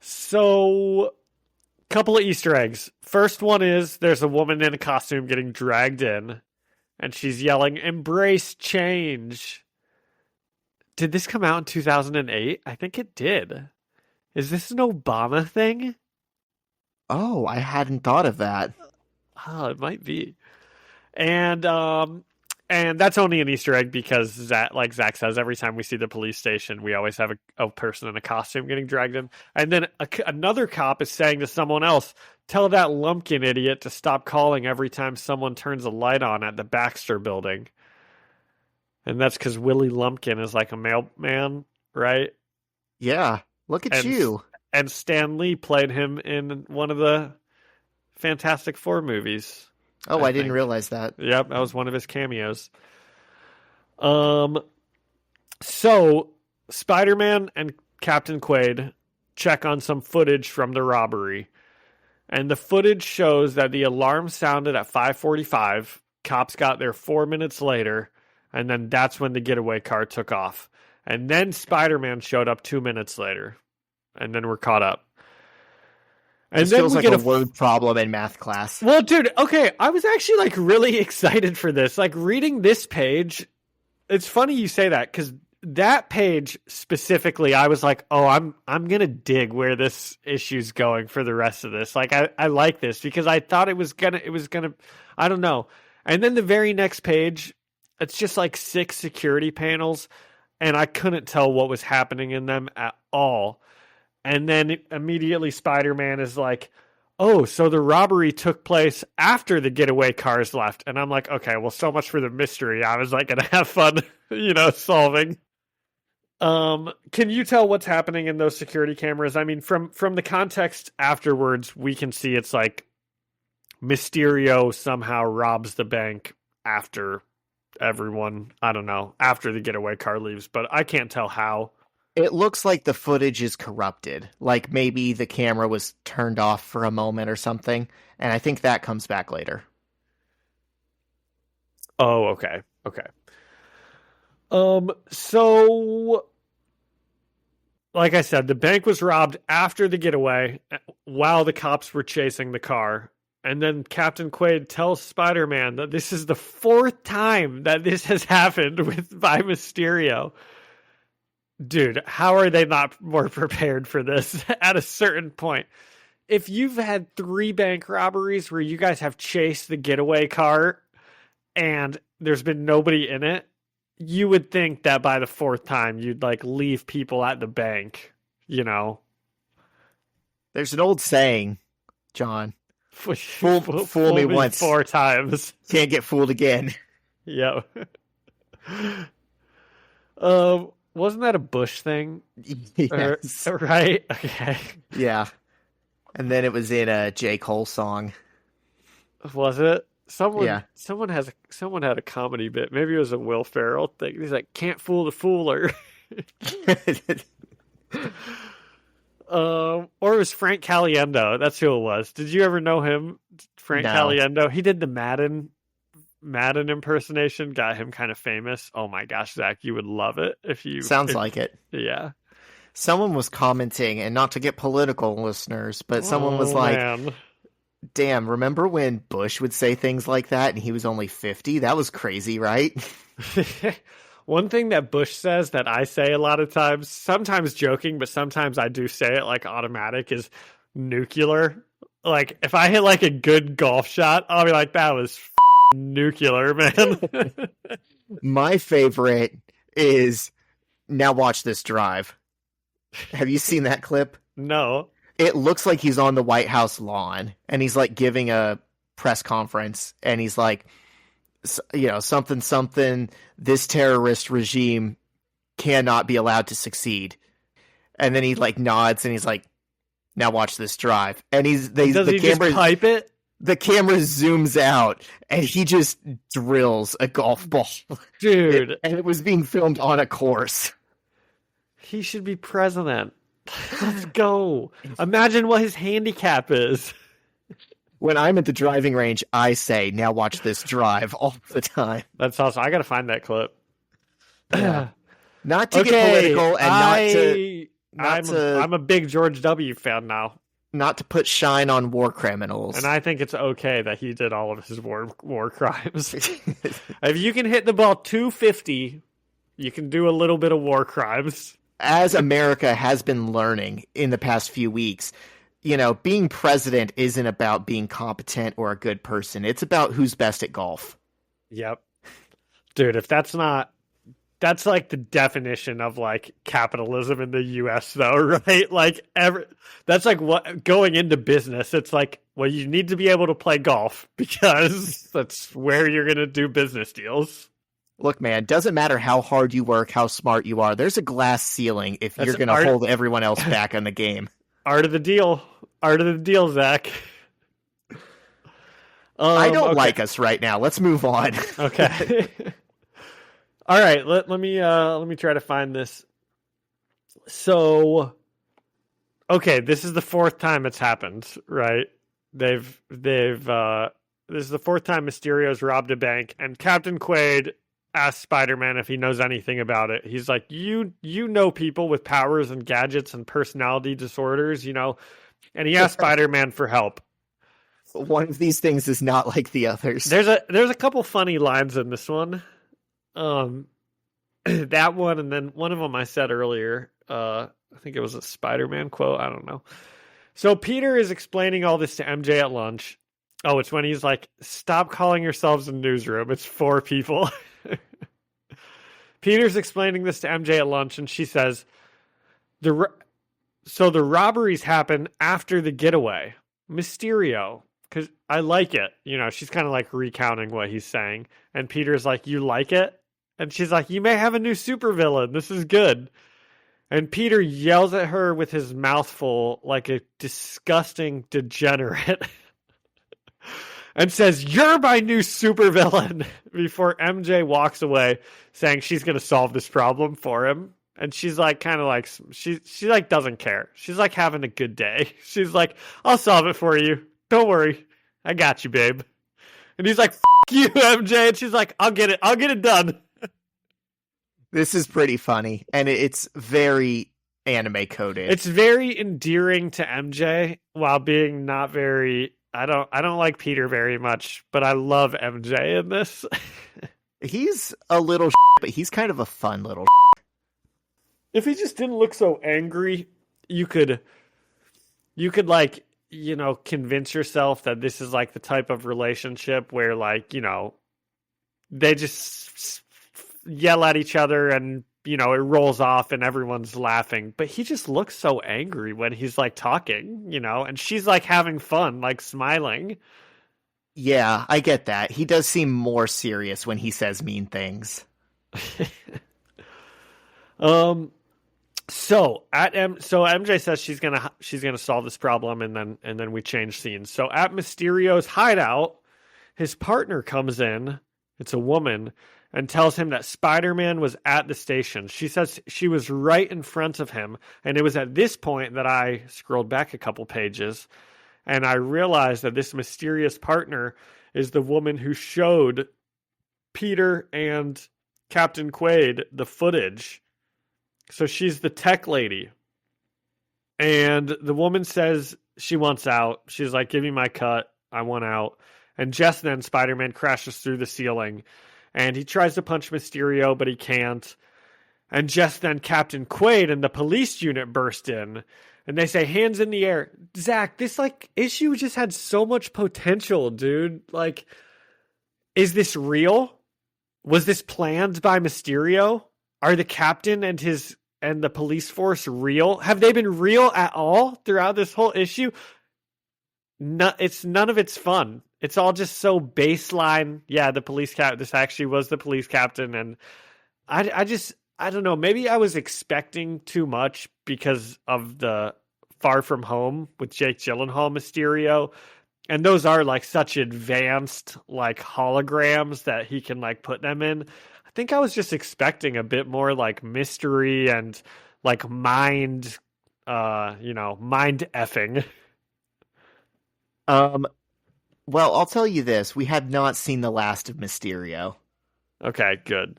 So, couple of Easter eggs. First one is there's a woman in a costume getting dragged in, and she's yelling, "Embrace change." Did this come out in 2008? I think it did. Is this an Obama thing? Oh, I hadn't thought of that. Oh, it might be. And that's only an Easter egg because, Zach, like Zach says, every time we see the police station, we always have a person in a costume getting dragged in. And then another cop is saying to someone else, "Tell that Lumpkin idiot to stop calling every time someone turns a light on at the Baxter building." And that's because Willie Lumpkin is like a mailman, right? Yeah, look at you. And Stan Lee played him in one of the Fantastic Four movies. Oh, I didn't realize that. Yep, that was one of his cameos. So Spider-Man and Captain Quaid check on some footage from the robbery. And the footage shows that the alarm sounded at 5:45. Cops got there 4 minutes later, and then that's when the getaway car took off. And then Spider-Man showed up 2 minutes later, and then we're caught up. And this then feels we like get a word problem in math class. Well, dude, okay, I was actually like really excited for this. Like reading this page, it's funny you say that because that page specifically, I was like, oh, I'm gonna dig where this issue's going for the rest of this. Like I like this because I thought it was gonna I don't know. And then the very next page, it's just like 6 security panels, and I couldn't tell what was happening in them at all. And then immediately Spider-Man is like, oh, so the robbery took place after the getaway cars left. And I'm like, okay, well, so much for the mystery. I was like going to have fun, solving. Can you tell what's happening in those security cameras? I mean, from the context afterwards, we can see it's like Mysterio somehow robs the bank after everyone, I don't know, after the getaway car leaves, but I can't tell how. It looks like the footage is corrupted. Like maybe the camera was turned off for a moment or something. And I think that comes back later. Oh, okay. Okay. So like I said, the bank was robbed after the getaway while the cops were chasing the car. And then Captain Quaid tells Spider-Man that this is the 4th time that this has happened by Mysterio. Dude, how are they not more prepared for this at a certain point? If you've had 3 bank robberies where you guys have chased the getaway car and there's been nobody in it, you would think that by the 4th time you'd like leave people at the bank, There's an old saying, John. Fool me once. 4 times. Can't get fooled again. Yep. Wasn't that a Bush thing? Yes. Right? Okay. Yeah. And then it was in a J. Cole song. Was it? Someone had a comedy bit. Maybe it was a Will Ferrell thing. He's like, can't fool the fooler. Or it was Frank Caliendo. That's who it was. Did you ever know him? Frank Caliendo. He did the Madden impersonation, got him kind of famous. Oh my gosh, Zach, you would love it Sounds like it. Yeah. Someone was commenting, and not to get political, listeners, but someone was like, man. Damn, remember when Bush would say things like that and he was only 50? That was crazy, right? One thing that Bush says that I say a lot of times, sometimes joking, but sometimes I do say it like automatic, is nuclear. Like, if I hit like a good golf shot, I'll be like, that was nuclear, man. My favorite is, now watch this drive. Have you seen that clip? No. It looks like he's on the White House lawn, and he's like giving a press conference, and he's like, something, this terrorist regime cannot be allowed to succeed. And then he like nods, and he's like, now watch this drive. And does he just pipe it? The camera zooms out, and he just drills a golf ball. Dude. And it was being filmed on a course. He should be president. Let's go. Imagine what his handicap is. When I'm at the driving range, I say, now watch this drive all the time. That's awesome. I got to find that clip. Yeah. Not to get political and I'm a big George W. fan now. Not to put shine on war criminals. And I think it's okay that he did all of his war crimes. If you can hit the ball 250, you can do a little bit of war crimes. As America has been learning in the past few weeks, being president isn't about being competent or a good person. It's about who's best at golf. Yep. Dude, if that's like the definition of like capitalism in the US though, right? Like that's like what going into business. It's like, well, you need to be able to play golf because that's where you're going to do business deals. Look, man, doesn't matter how hard you work, how smart you are. There's a glass ceiling if you're going to hold everyone else back on the game. Art of the deal. Art of the deal, Zach. I don't like us right now. Let's move on. Okay. All right. Let me try to find this So, okay, this is the fourth time it's happened, right? This is the fourth time Mysterio's robbed a bank, and Captain Quaid asks Spider-Man if he knows anything about it. He's like, you know people with powers and gadgets and personality disorders, and he asks Spider-Man for help. One of these things is not like the others. There's a couple funny lines in this one. That one, and then one of them I said earlier. I think it was a Spider-Man quote. I don't know. So Peter is explaining all this to MJ at lunch. Oh, it's when he's like, "Stop calling yourselves a newsroom. It's 4 people." Peter's explaining this to MJ at lunch, and she says, so the robberies happen after the getaway. Mysterio. Because I like it. She's kind of like recounting what he's saying. And Peter's like, you like it? And she's like, you may have a new supervillain. This is good. And Peter yells at her with his mouth full like a disgusting degenerate and says, you're my new supervillain, before MJ walks away saying she's going to solve this problem for him. And she's like, kind of like, she like doesn't care. She's like having a good day. She's like, I'll solve it for you. Don't worry. I got you, babe. And he's like, F you, MJ. And she's like, I'll get it done. This is pretty funny. And it's very anime coded. It's very endearing to MJ while being not very, I don't like Peter very much, but I love MJ in this. He's a little but he's kind of a fun little If he just didn't look so angry, you could like, convince yourself that this is like the type of relationship where like, they just yell at each other and, it rolls off and everyone's laughing. But he just looks so angry when he's like talking, and she's like having fun, like smiling. Yeah, I get that. He does seem more serious when he says mean things. So MJ says she's gonna solve this problem, and then we change scenes. So at Mysterio's hideout, his partner comes in. It's a woman, and tells him that Spider-Man was at the station. She says she was right in front of him, and it was at this point that I scrolled back a couple pages, and I realized that this mysterious partner is the woman who showed Peter and Captain Quaid the footage. So she's the tech lady. And the woman says she wants out. She's like, give me my cut. I want out. And just then, Spider-Man crashes through the ceiling. And he tries to punch Mysterio, but he can't. And just then, Captain Quaid and the police unit burst in. And they say, hands in the air. Zach, this issue just had so much potential, dude. Like, is this real? Was this planned by Mysterio? Are the captain and the police force real? Have they been real at all throughout this whole issue? No, none of it's fun. It's all just so baseline. Yeah, the police captain. This actually was the police captain, and I don't know. Maybe I was expecting too much because of the Far From Home with Jake Gyllenhaal Mysterio. And those are like such advanced like holograms that he can like put them in. I think I was just expecting a bit more like mystery and like mind effing. Well, I'll tell you this. We have not seen the last of Mysterio. Okay, good.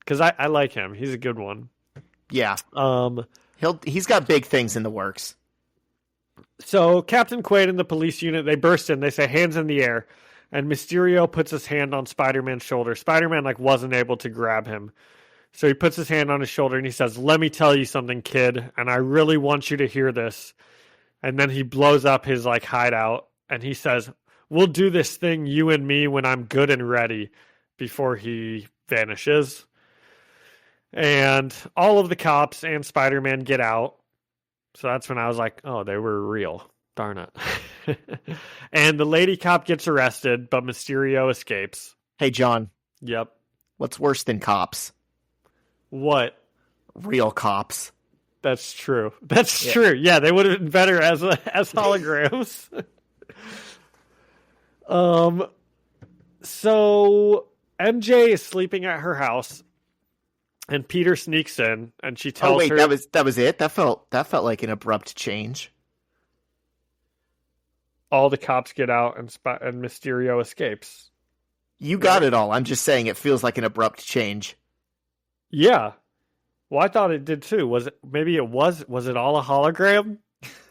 Because I like him. He's a good one. Yeah. He's got big things in the works. So Captain Quaid and the police unit, they burst in. They say, hands in the air. And Mysterio puts his hand on Spider-Man's shoulder. Spider-Man wasn't able to grab him. So he puts his hand on his shoulder and he says, let me tell you something, kid. And I really want you to hear this. And then he blows up his hideout. And he says, we'll do this thing, you and me, when I'm good and ready, before he vanishes. And all of the cops and Spider-Man get out. So that's when I was like, oh, they were real. Darn it. And the lady cop gets arrested, but Mysterio escapes. Hey, John. Yep. What's worse than cops? What? Real cops. That's true. That's true. Yeah, they would have been better as holograms. So MJ is sleeping at her house, And Peter sneaks in, and she Oh tells wait, her, that was it. That felt like an abrupt change. all the cops get out, and Mysterio escapes. You got Right? it all. I'm just saying it feels like an abrupt change. Yeah. Well, I thought it did too. Was it? Maybe it was. Was it all a hologram?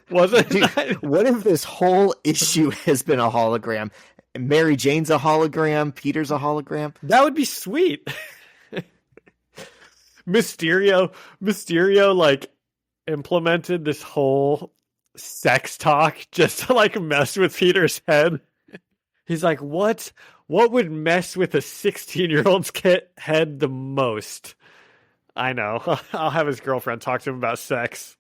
Was it? Dude, what if this whole issue has been a hologram? Mary Jane's a hologram, Peter's a hologram. That would be sweet. Mysterio, like implemented this whole sex talk just to like mess with Peter's head. He's like, what would mess with a 16-year-old's head the most? I know. I'll have his girlfriend talk to him about sex.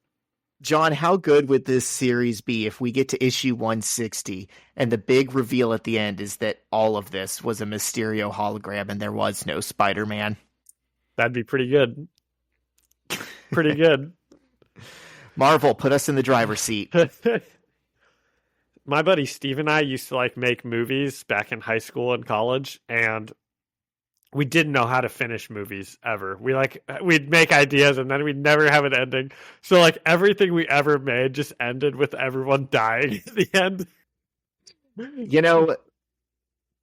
John, how good would this series be if we get to issue 160 and the big reveal at the end is that all of this was a Mysterio hologram and there was no Spider-Man? That'd be pretty good. Pretty good. Marvel, put us in the driver's seat. My buddy Steve and I used to like make movies back in high school and college, and we didn't know how to finish movies ever. We'd make ideas and then we'd never have an ending. So like everything we ever made just ended with everyone dying at the end. You know,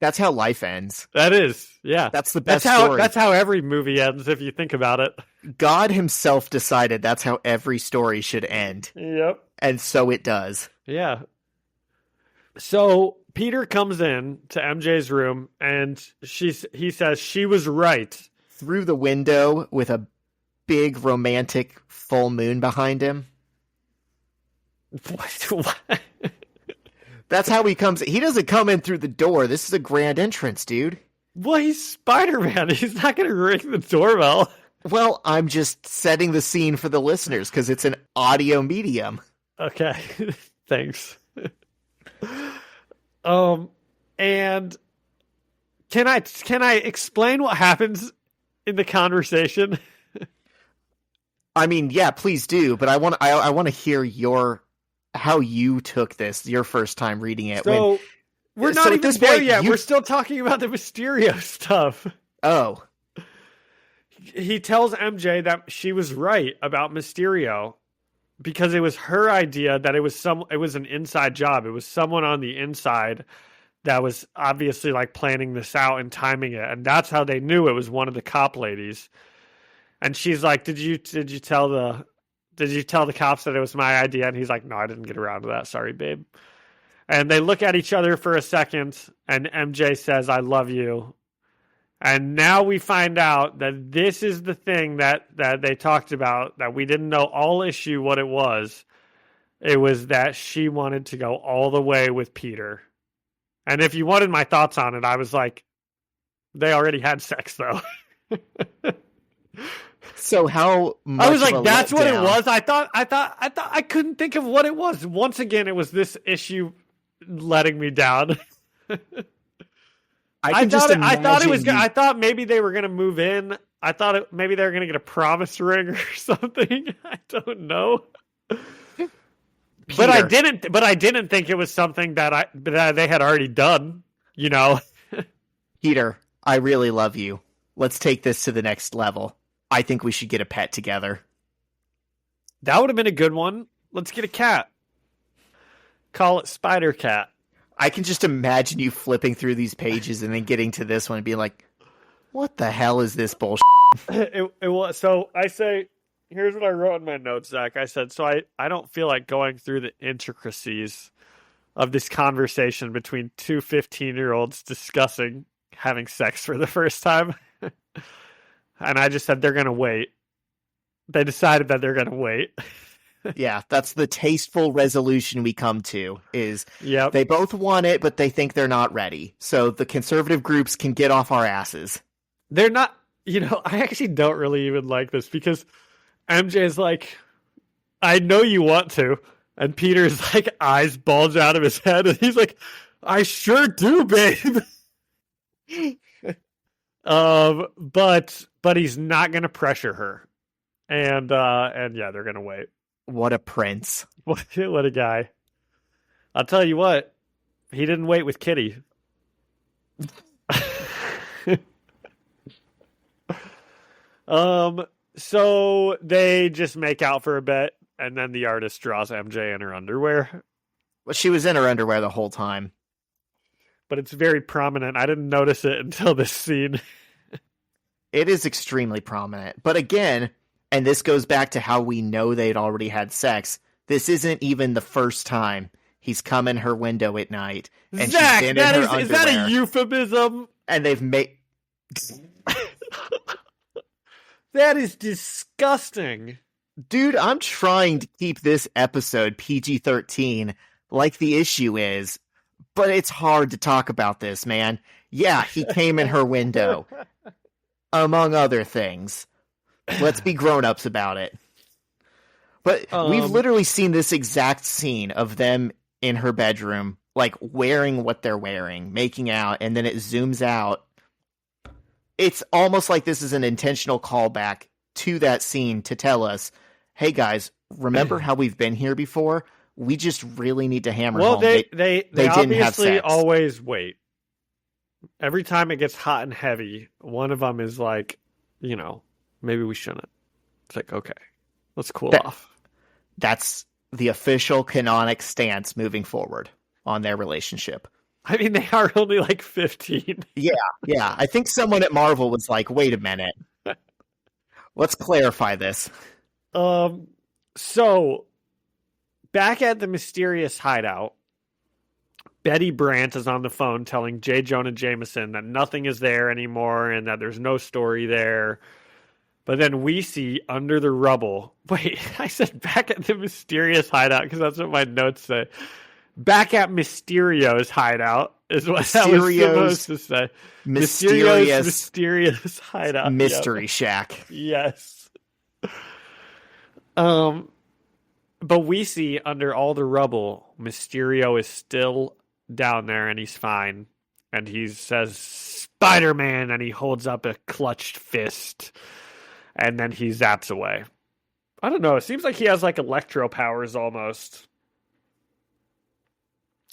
that's how life ends. That is, yeah. That's the best That's story. how every movie ends if you think about it. God himself decided that's how every story should end. Yep. And so it does. Yeah. So Peter comes in to MJ's room and he says she was right. Through the window with a big romantic full moon behind him. What? That's how he comes. He doesn't come in through the door. This is a grand entrance, dude. Well, he's Spider-Man. He's not going to ring the doorbell. Well, I'm just setting the scene for the listeners because it's an audio medium. Okay. Thanks. And can I explain what happens in the conversation? I mean, yeah, please do. But I want to hear how you took this your first time reading it. So we're not even there yet. We're still talking about the Mysterio stuff. Oh, he tells MJ that she was right about Mysterio because it was her idea that it was an inside job. It was someone on the inside that was obviously like planning this out and timing it, and that's how they knew it was one of the cop ladies. And she's like, "Did you tell the cops that it was my idea?" And he's like, "No, I didn't get around to that. Sorry, babe." And they look at each other for a second, and MJ says, "I love you." And now we find out that this is the thing that they talked about, that we didn't know all issue what it was. It was that she wanted to go all the way with Peter. And if you wanted my thoughts on it, I was like, they already had sex, though. so how much I was like, of a that's what it letdown? was. I couldn't think of what it was. Once again, it was this issue letting me down. I thought maybe they were gonna move in. I thought maybe they were gonna get a promise ring or something. I don't know. But I didn't think it was something that they had already done. You know, Peter, I really love you. Let's take this to the next level. I think we should get a pet together. that would have been a good one. Let's get a cat. Call it Spider Cat. I can just imagine you flipping through these pages and then getting to this one and being like, what the hell is this bullshit? It was, so I say, here's what I wrote in my notes, Zach. I said, so I don't feel like going through the intricacies of this conversation between two 15-year-olds discussing having sex for the first time. And I just said, they're going to wait. They decided that they're going to wait. Yeah, that's the tasteful resolution we come to, is Yep. they both want it, but they think they're not ready. So the conservative groups can get off our asses. They're not, I actually don't really even like this because MJ's like, I know you want to. And Peter's like, eyes bulge out of his head. And he's like, I sure do, babe. But he's not going to pressure her. And yeah, they're going to wait. What a prince. What a guy. I'll tell you what, he didn't wait with Kitty. So they just make out for a bit, and then the artist draws MJ in her underwear. Well, she was in her underwear the whole time. But it's very prominent. I didn't notice it until this scene. It is extremely prominent. But again, and this goes back to how we know they'd already had sex, this isn't even the first time he's come in her window at night. And Zach, she's been in her underwear. is that a euphemism? And they've made... That is disgusting. Dude, I'm trying to keep this episode PG-13 like the issue is, but it's hard to talk about this, man. Yeah, he came in her window, among other things. Let's be grown-ups about it. But we've literally seen this exact scene of them in her bedroom, like wearing what they're wearing, making out, and then it zooms out. It's almost like this is an intentional callback to that scene to tell us, hey guys, remember how we've been here before? We just really need to hammer home. They didn't have obviously sex. always wait. Every time it gets hot and heavy, one of them is like, maybe we shouldn't. It's like, okay, let's cool off. That's the official canonic stance moving forward on their relationship. I mean, they are only like 15. Yeah. I think someone at Marvel was like, wait a minute. Let's clarify this. So, back at the mysterious hideout, Betty Brant is on the phone telling J. Jonah Jameson that nothing is there anymore and that there's no story there. But then we see under the rubble. Wait, I said back at the mysterious hideout because that's what my notes say. Back at Mysterio's hideout is what I was supposed to say. Mysterious hideout. Mystery shack. Yes. But we see under all the rubble, Mysterio is still down there and he's fine. And he says, Spider-Man, and he holds up a clutched fist. And then he zaps away. I don't know. It seems like he has like electro powers almost.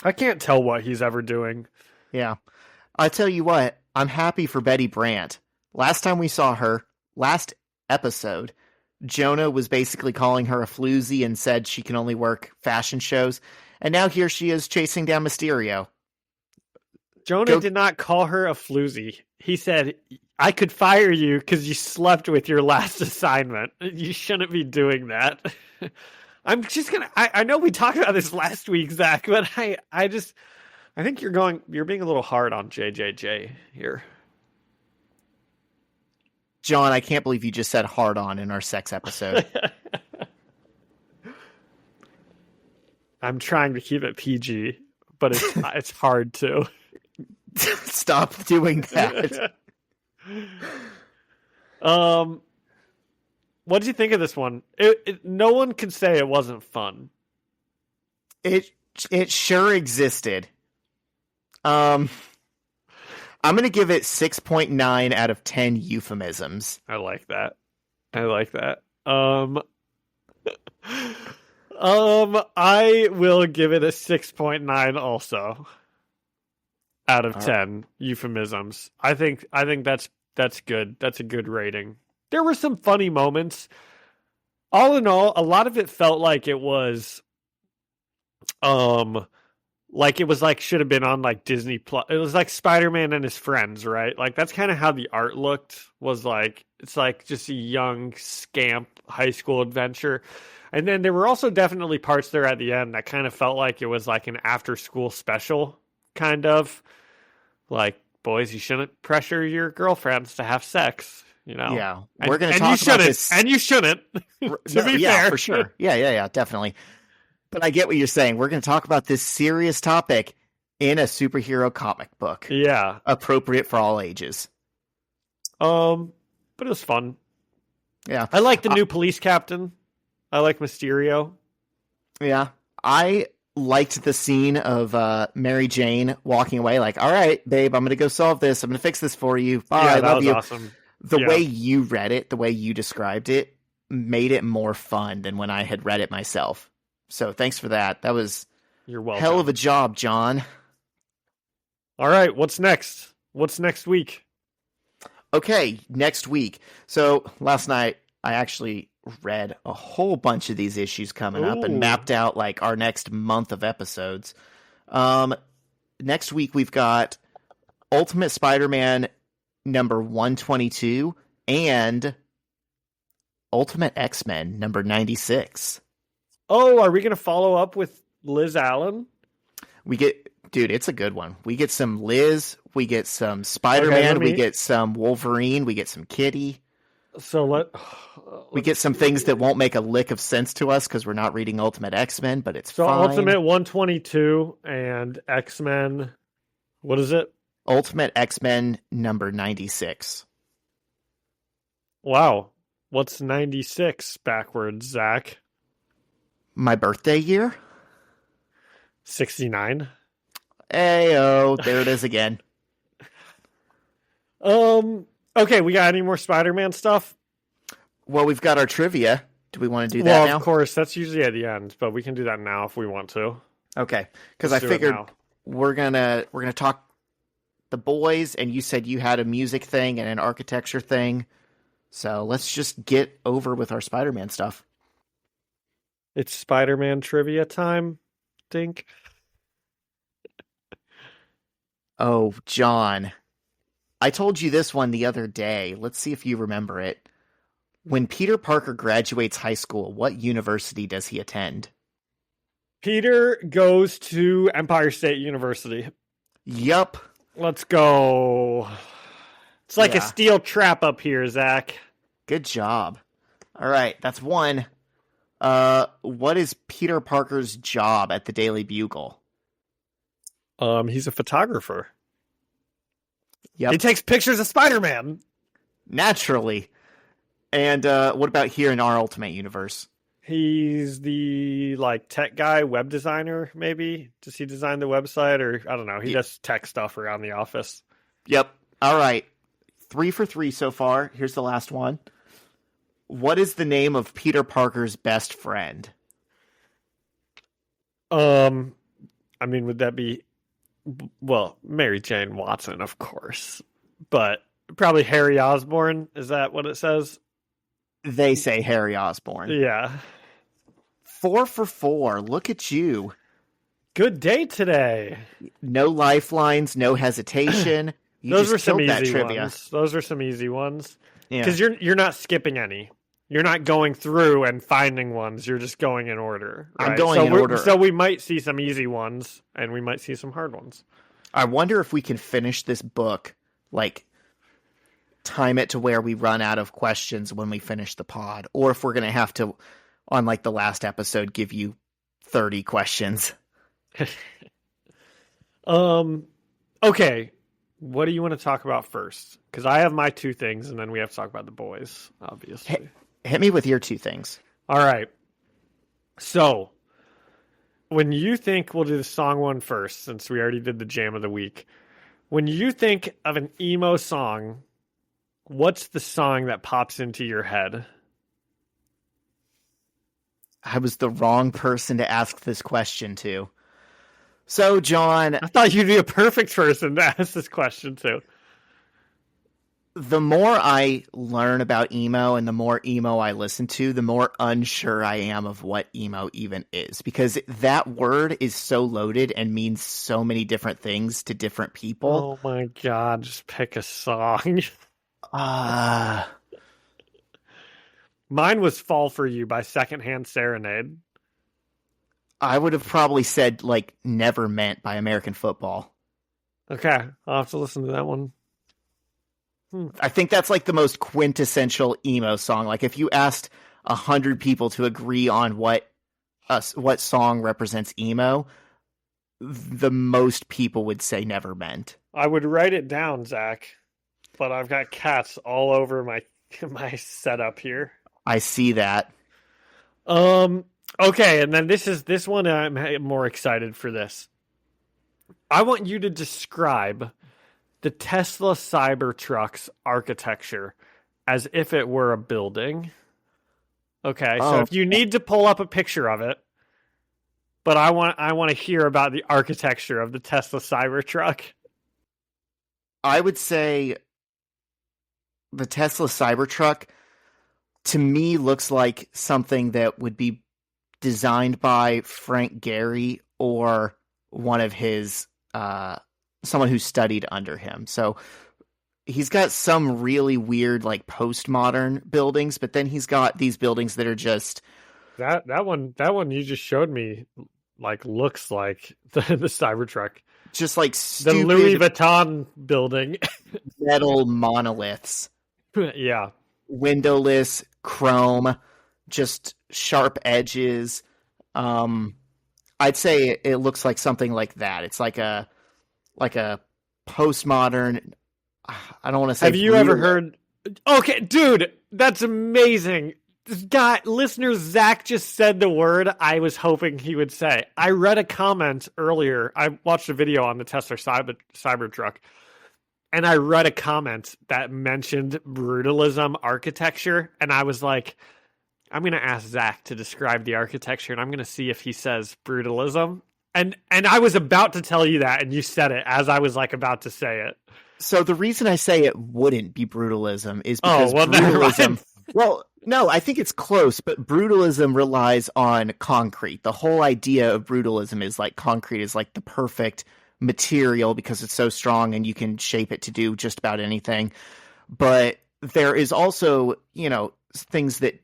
I can't tell what he's ever doing. Yeah. I tell you what, I'm happy for Betty Brant. Last time we saw her, last episode, Jonah was basically calling her a floozy and said she can only work fashion shows. And now here she is chasing down Mysterio. Jonah did not call her a floozy. He said, I could fire you because you slept with your last assignment. You shouldn't be doing that. I'm just going to, I know we talked about this last week, Zach, but I think you're being a little hard on JJJ here. John, I can't believe you just said hard on in our sex episode. I'm trying to keep it PG, but it's hard to. Stop doing that. What did you think of this one? No one can say it wasn't fun. It sure existed. I'm going to give it 6.9 out of 10 euphemisms. I like that. I will give it a 6.9 also out of 10 euphemisms. I think that's good. That's a good rating. There were some funny moments. All in all, a lot of it felt like it was should have been on like Disney Plus. It was like Spider-Man and his friends, right? Like that's kind of how the art looked. Was like it's like just a young scamp high school adventure. And then there were also definitely parts there at the end that kind of felt like it was like an after school special, kind of like, boys, you shouldn't pressure your girlfriends to have sex, Yeah, we're going to talk about this. And you shouldn't, to be fair. For sure. Yeah, definitely. But I get what you're saying. We're going to talk about this serious topic in a superhero comic book. Yeah. Appropriate for all ages. But it was fun. Yeah. I like the new police captain. I like Mysterio. Yeah. I liked the scene of Mary Jane walking away like, all right, babe, I'm going to go solve this. I'm going to fix this for you. Bye. Yeah, I love you. Awesome. The way you read it, the way you described it, made it more fun than when I had read it myself. So thanks for that. That was You're welcome. Hell of a job, John. All right, what's next? What's next week? Okay, next week. So last night I actually read a whole bunch of these issues coming up and Ooh. mapped out like our next month of episodes. Um, Next week we've got Ultimate Spider-Man number 122 and Ultimate X-Men number 96. Oh, are we going to follow up with Liz Allen? Dude, it's a good one. We get some Liz, we get some Spider-Man, we get some Wolverine, we get some Kitty. So we get some things that won't make a lick of sense to us because we're not reading Ultimate X-Men, but it's so fine. Ultimate 122 and X-Men. What is it? Ultimate X-Men number 96. Wow. What's 96 backwards, Zach? My birthday year? 69. Ayo, there it is again. Okay, we got any more Spider-Man stuff? Well, we've got our trivia. Do we want to do that now? Of course, that's usually at the end, but we can do that now if we want to. Okay, because I figured we're gonna talk the boys, and you said you had a music thing and an architecture thing, so let's just get over with our Spider-Man stuff. It's Spider-Man trivia time, Dink. Oh, John. I told you this one the other day. Let's see if you remember it. When Peter Parker graduates high school, what university does he attend? Peter goes to Empire State University. Yup. Let's go. It's like a steel trap up here, Zach. Good job. All right, that's one. What is Peter Parker's job at the Daily Bugle? He's a photographer. Yep. He takes pictures of Spider-Man. Naturally. And what about here in our Ultimate Universe? He's the tech guy, web designer, maybe. Does he design the website? Or I don't know. He does tech stuff around the office. Yep. All right. 3 for 3 so far. Here's the last one. What is the name of Peter Parker's best friend? I mean, would that be, well, Mary Jane Watson, of course, but probably Harry Osborn. Is that what it says? They say Harry Osborn. Yeah. 4 for 4. Look at you. Good day today. No lifelines, no hesitation. Those were some easy ones. Those are some easy ones. Because you're not skipping any. You're not going through and finding ones. You're just going in order. Right? I'm going in order. So we might see some easy ones, and we might see some hard ones. I wonder if we can finish this book, time it to where we run out of questions when we finish the pod, or if we're going to have to, on the last episode, give you 30 questions. Okay. What do you want to talk about first? Because I have my 2 things, and then we have to talk about the boys, obviously. Hit me with your 2 things. All right. So, when you think, we'll do the song one first, since we already did the jam of the week. When you think of an emo song, what's the song that pops into your head? I was the wrong person to ask this question to. So, John... I thought you'd be a perfect person to ask this question to. The more I learn about emo and the more emo I listen to, the more unsure I am of what emo even is. Because that word is so loaded and means so many different things to different people. Oh my God, just pick a song. Mine was Fall For You by Secondhand Serenade. I would have probably said, Never Meant by American Football. Okay, I'll have to listen to that one. I think that's the most quintessential emo song. If you asked 100 people to agree on what song represents emo, the most people would say Never Meant. I would write it down, Zach, but I've got cats all over my setup here. I see that. Okay, and then this one I'm more excited for this. I want you to describe the Tesla Cybertruck's architecture as if it were a building. Okay, so if you need to pull up a picture of it, but I want to hear about the architecture of the Tesla Cybertruck. I would say the Tesla Cybertruck to me looks like something that would be designed by Frank Gehry or one of his someone who studied under him. So he's got some really weird like postmodern buildings, but then he's got these buildings that are just that one you just showed me like looks like the Cybertruck. just like The Louis Vuitton building. metal monoliths. Yeah. Windowless, chrome, just sharp edges. I'd say it looks like something like that. It's like a postmodern. I don't want to say. Have you ever heard? Okay, dude, that's amazing. This guy, listener Zach just said the word I was hoping he would say. I read a comment earlier. I watched a video on the Tesla Cybertruck, and I read a comment that mentioned brutalism architecture, and I was like, I'm going to ask Zach to describe the architecture, and I'm going to see if he says brutalism. And I was about to tell you that, and you said it as I was like about to say it. So the reason I say it wouldn't be brutalism is because never mind. brutalism. Well, no, I think it's close, but brutalism relies on concrete. The whole idea of brutalism is like concrete is like the perfect material because it's so strong and you can shape it to do just about anything. But there is also, things that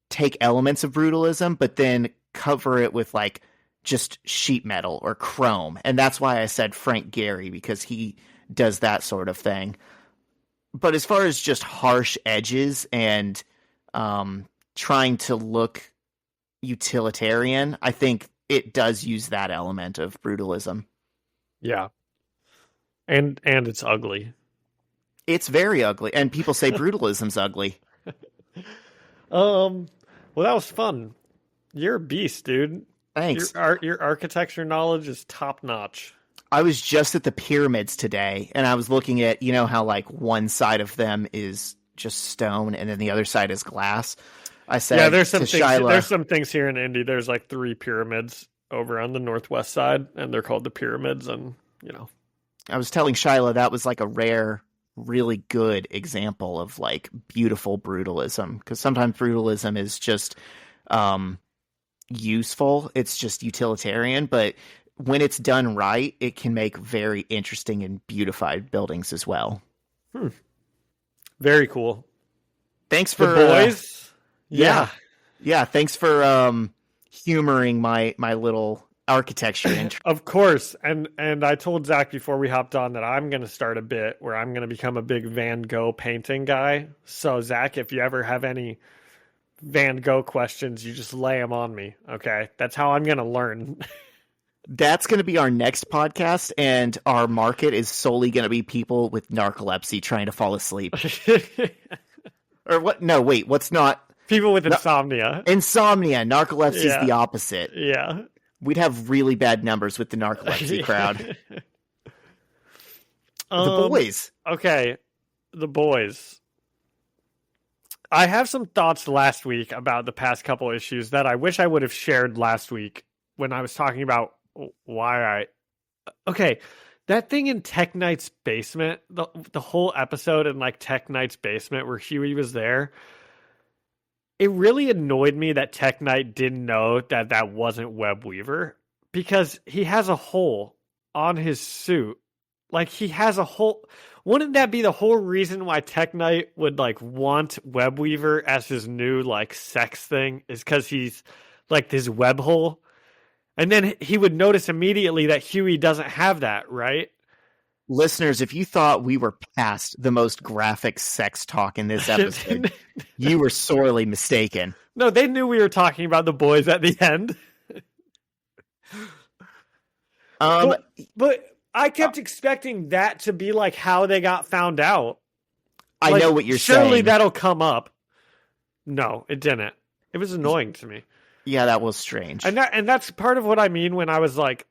take elements of brutalism, but then cover it with like just sheet metal or chrome. And that's why I said Frank Gehry, because he does that sort of thing. But as far as just harsh edges and trying to look utilitarian, I think it does use that element of brutalism. Yeah. And it's ugly. It's very ugly. And people say brutalism's ugly. Well, that was fun. You're a beast, dude. Thanks. Your architecture knowledge is top notch. I was just at the pyramids today, and I was looking at, how like one side of them is just stone, and then the other side is glass. I said, yeah, there's some things. Shyla, There's some things here in Indy. There's like 3 pyramids over on the northwest side, and they're called the pyramids. And I was telling Shyla that was like a rare, really good example of like beautiful brutalism, because sometimes brutalism is just useful. It's just utilitarian, but when it's done right, it can make very interesting and beautified buildings as well. Very cool. Thanks for the boys. Yeah. Thanks for humoring my little architecture intro. Of course. And I told Zach before we hopped on that I'm going to start a bit where I'm going to become a big Van Gogh painting guy. So Zach, if you ever have any Van Gogh questions, you just lay them on me. Okay. That's how I'm going to learn. That's going to be our next podcast, and our market is solely going to be people with narcolepsy trying to fall asleep. Or what? No, wait, what's not? People with insomnia. Insomnia. Narcolepsy is the opposite. Yeah. We'd have really bad numbers with the narcolepsy crowd. The boys. Okay. The boys. I have some thoughts last week about the past couple issues that I wish I would have shared last week when I was talking about that thing in Tech Knight's basement, the whole episode in like Tech Knight's basement where Huey was there, it really annoyed me that Tech Knight didn't know that wasn't Web Weaver, because he has a hole on his suit. Like he has a hole. Wouldn't that be the whole reason why Tech Knight would like want Web Weaver as his new like sex thing, is because he's like this web hole? And then he would notice immediately that Huey doesn't have that, right? Listeners, if you thought we were past the most graphic sex talk in this episode, you were sorely mistaken. No, they knew we were talking about the boys at the end. But I kept expecting that to be like how they got found out. I know what you're saying. Surely that'll come up. No, it didn't. It was annoying to me. Yeah, that was strange. And that's part of what I mean when I was like,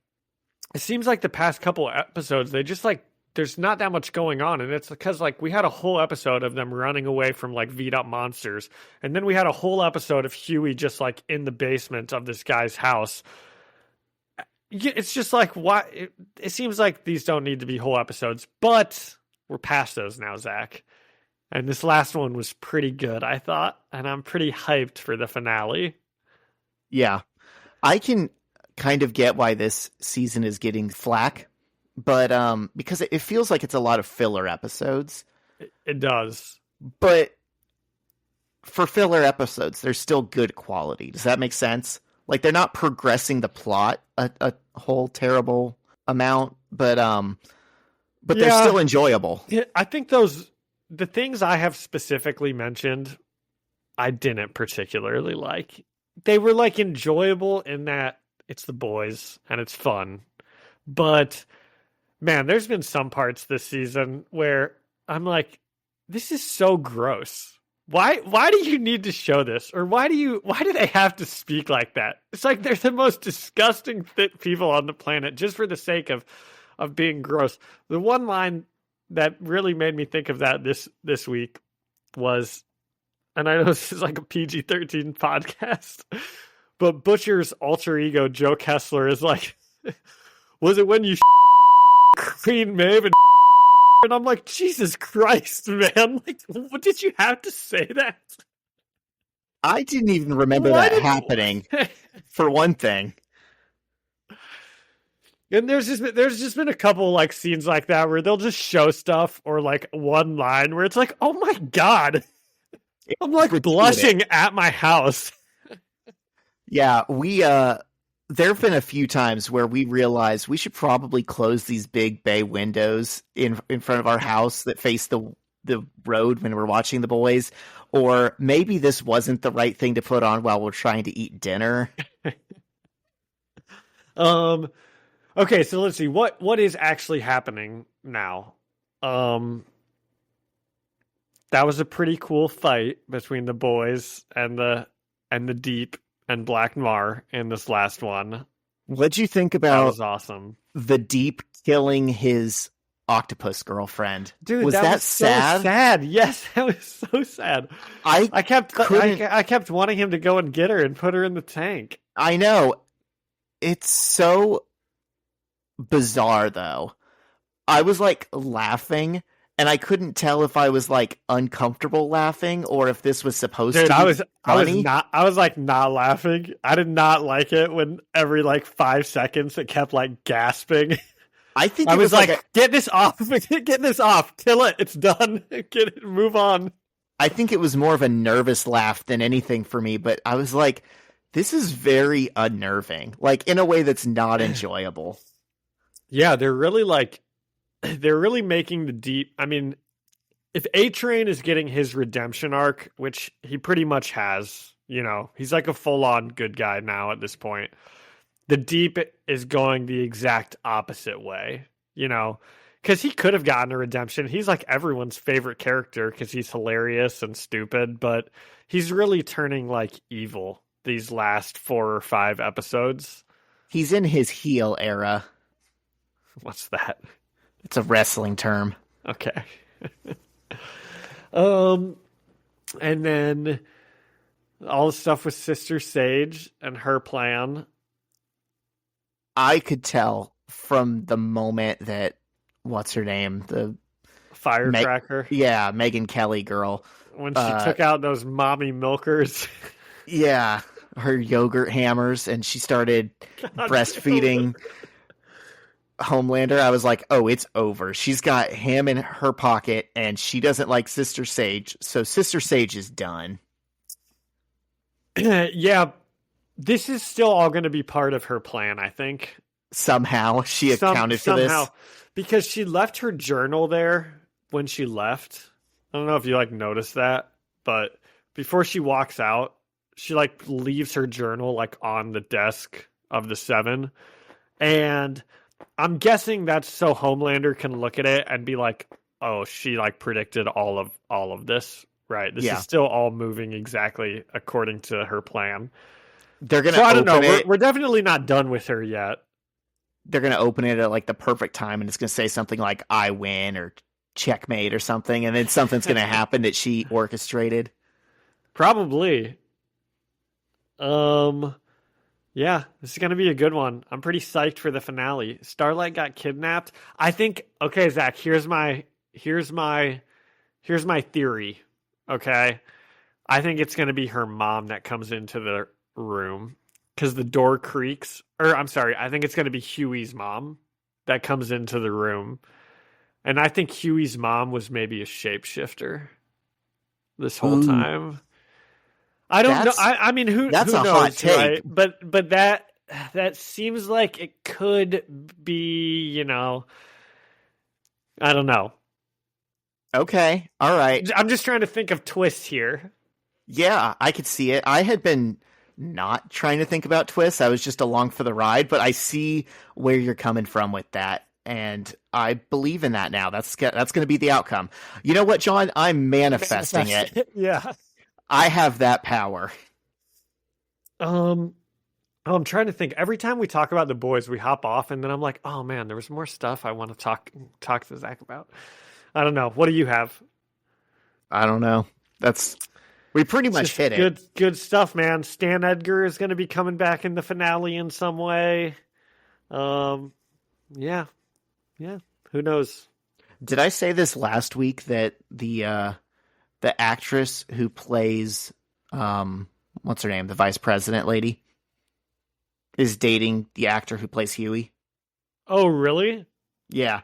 it seems like the past couple episodes, they just like, there's not that much going on. And it's because like we had a whole episode of them running away from like beat up monsters. And then we had a whole episode of Huey just like in the basement of this guy's house. It's just like, why? It seems like these don't need to be whole episodes, but we're past those now, Zach. And this last one was pretty good, I thought, and I'm pretty hyped for the finale. Yeah. I can kind of get why this season is getting flack, but because it feels like it's a lot of filler episodes. It does. But for filler episodes, they're still good quality. Does that make sense? Like they're not progressing the plot a whole terrible amount, but they're still enjoyable. Yeah, I think the things I have specifically mentioned, I didn't particularly like. They were like enjoyable in that it's the boys and it's fun. But man, there's been some parts this season where I'm like, this is so gross. Why do you need to show this? Or why do they have to speak like that? It's like they're the most disgusting fit people on the planet just for the sake of being gross. The one line that really made me think of that this week was, and I know this is like a PG-13 podcast, but Butcher's alter ego Joe Kessler is like, was it when you Queen Maeve and I'm like, Jesus Christ, man! Like, what did you have to say that? I didn't even remember that happening. For one thing, and there's just been a couple like scenes like that where they'll just show stuff or like one line where it's like, oh my god, I'm like blushing at my house. Yeah, we there have been a few times where we realized we should probably close these big bay windows in front of our house that face the road when we're watching the boys, or maybe this wasn't the right thing to put on while we're trying to eat dinner. Okay, so let's see what is actually happening now. That was a pretty cool fight between the boys and the Deep and Black Mar in this last one. What'd you think about that was awesome. The Deep killing his octopus girlfriend? Dude, was that sad? So sad. Yes, that was so sad. I kept wanting him to go and get her and put her in the tank. I know. It's so bizarre though. I was like laughing and I couldn't tell if I was like uncomfortable laughing or if this was supposed to be funny. I was like not laughing. I did not like it when every like 5 seconds it kept like gasping. I think I was like get this off, get this off, kill it, it's done, get it, move on. I think it was more of a nervous laugh than anything for me, but I was like, this is very unnerving, like in a way that's not enjoyable. Yeah, they're really making the Deep. I mean, if A-Train is getting his redemption arc, which he pretty much has, you know, he's like a full-on good guy now at this point. The Deep is going the exact opposite way, you know, because he could have gotten a redemption. He's like everyone's favorite character because he's hilarious and stupid, but he's really turning like evil these last 4 or 5 episodes. He's in his heel era. What's that? It's a wrestling term. Okay. And then all the stuff with Sister Sage and her plan. I could tell from the moment that what's her name, the firecracker. Yeah, Megyn Kelly girl. When she took out those mommy milkers. Yeah, her yogurt hammers, and she started breastfeeding Homelander. I was like, oh, it's over. She's got him in her pocket, and she doesn't like Sister Sage, so Sister Sage is done. Yeah, this is still all going to be part of her plan, I think. Somehow she accounted for this. Because she left her journal there when she left. I don't know if you like noticed that, but before she walks out, she like leaves her journal like on the desk of the 7. And I'm guessing that's so Homelander can look at it and be like, oh, she like predicted all of this, right? This is still all moving exactly according to her plan. They're gonna. So I don't know. We're definitely not done with her yet. They're gonna open it at like the perfect time, and it's gonna say something like "I win" or "checkmate" or something, and then something's gonna happen that she orchestrated. Probably. Yeah, this is going to be a good one. I'm pretty psyched for the finale. Starlight got kidnapped. I think, okay, Zach, here's my Here's my theory, okay? I think it's going to be her mom that comes into the room because the door creaks. Or, I'm sorry, I think it's going to be Huey's mom that comes into the room. And I think Huey's mom was maybe a shapeshifter this whole time. I don't know. I mean, who that's who a knows, hot take. right? But that seems like it could be, you know, I don't know. Okay, all right. I'm just trying to think of twists here. Yeah, I could see it. I had been not trying to think about twists. I was just along for the ride, but I see where you're coming from with that, and I believe in that now. That's going to be the outcome. You know what, John? I'm manifesting it. Yeah. I have that power. I'm trying to think. Every time we talk about The Boys, we hop off, and then I'm like, oh man, there was more stuff I want to talk to Zach about. I don't know. What do you have? I don't know. We pretty much hit it. Good stuff, man. Stan Edgar is going to be coming back in the finale in some way. Yeah. Who knows? Did I say this last week that the actress who plays what's her name, the vice president lady, is dating the actor who plays Huey? Oh, really? Yeah.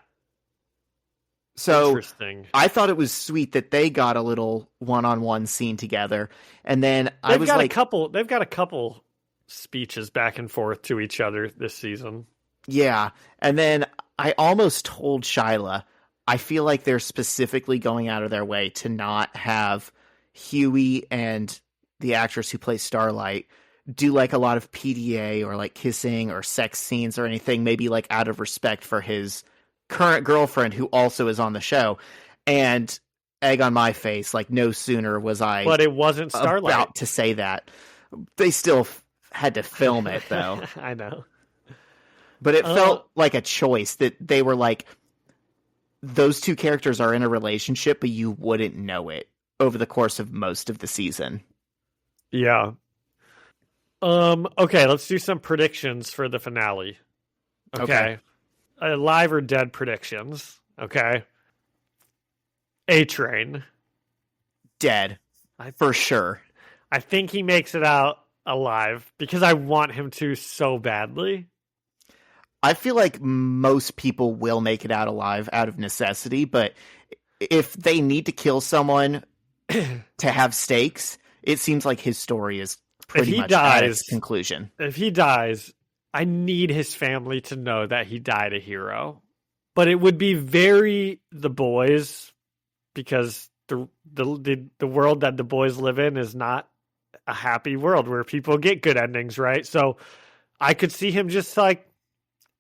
So interesting. I thought it was sweet that they got a little one-on-one scene together, and then they've got a couple speeches back and forth to each other this season. Yeah, and then I almost told Shyla, I feel like they're specifically going out of their way to not have Huey and the actress who plays Starlight do like a lot of PDA or like kissing or sex scenes or anything, maybe like out of respect for his current girlfriend who also is on the show. And egg on my face, like no sooner was I but it wasn't Starlight about to say that. They still had to film it though. I know. But it felt like a choice that they were like, those two characters are in a relationship, but you wouldn't know it over the course of most of the season. Yeah. Okay, let's do some predictions for the finale. Okay. Live or dead predictions. Okay. A-Train. Dead. For sure. I think he makes it out alive because I want him to so badly. I feel like most people will make it out alive out of necessity, but if they need to kill someone to have stakes, it seems like his story is pretty much at its conclusion. If he dies, I need his family to know that he died a hero. But it would be very The Boys, because the world that The Boys live in is not a happy world where people get good endings, right? So I could see him just like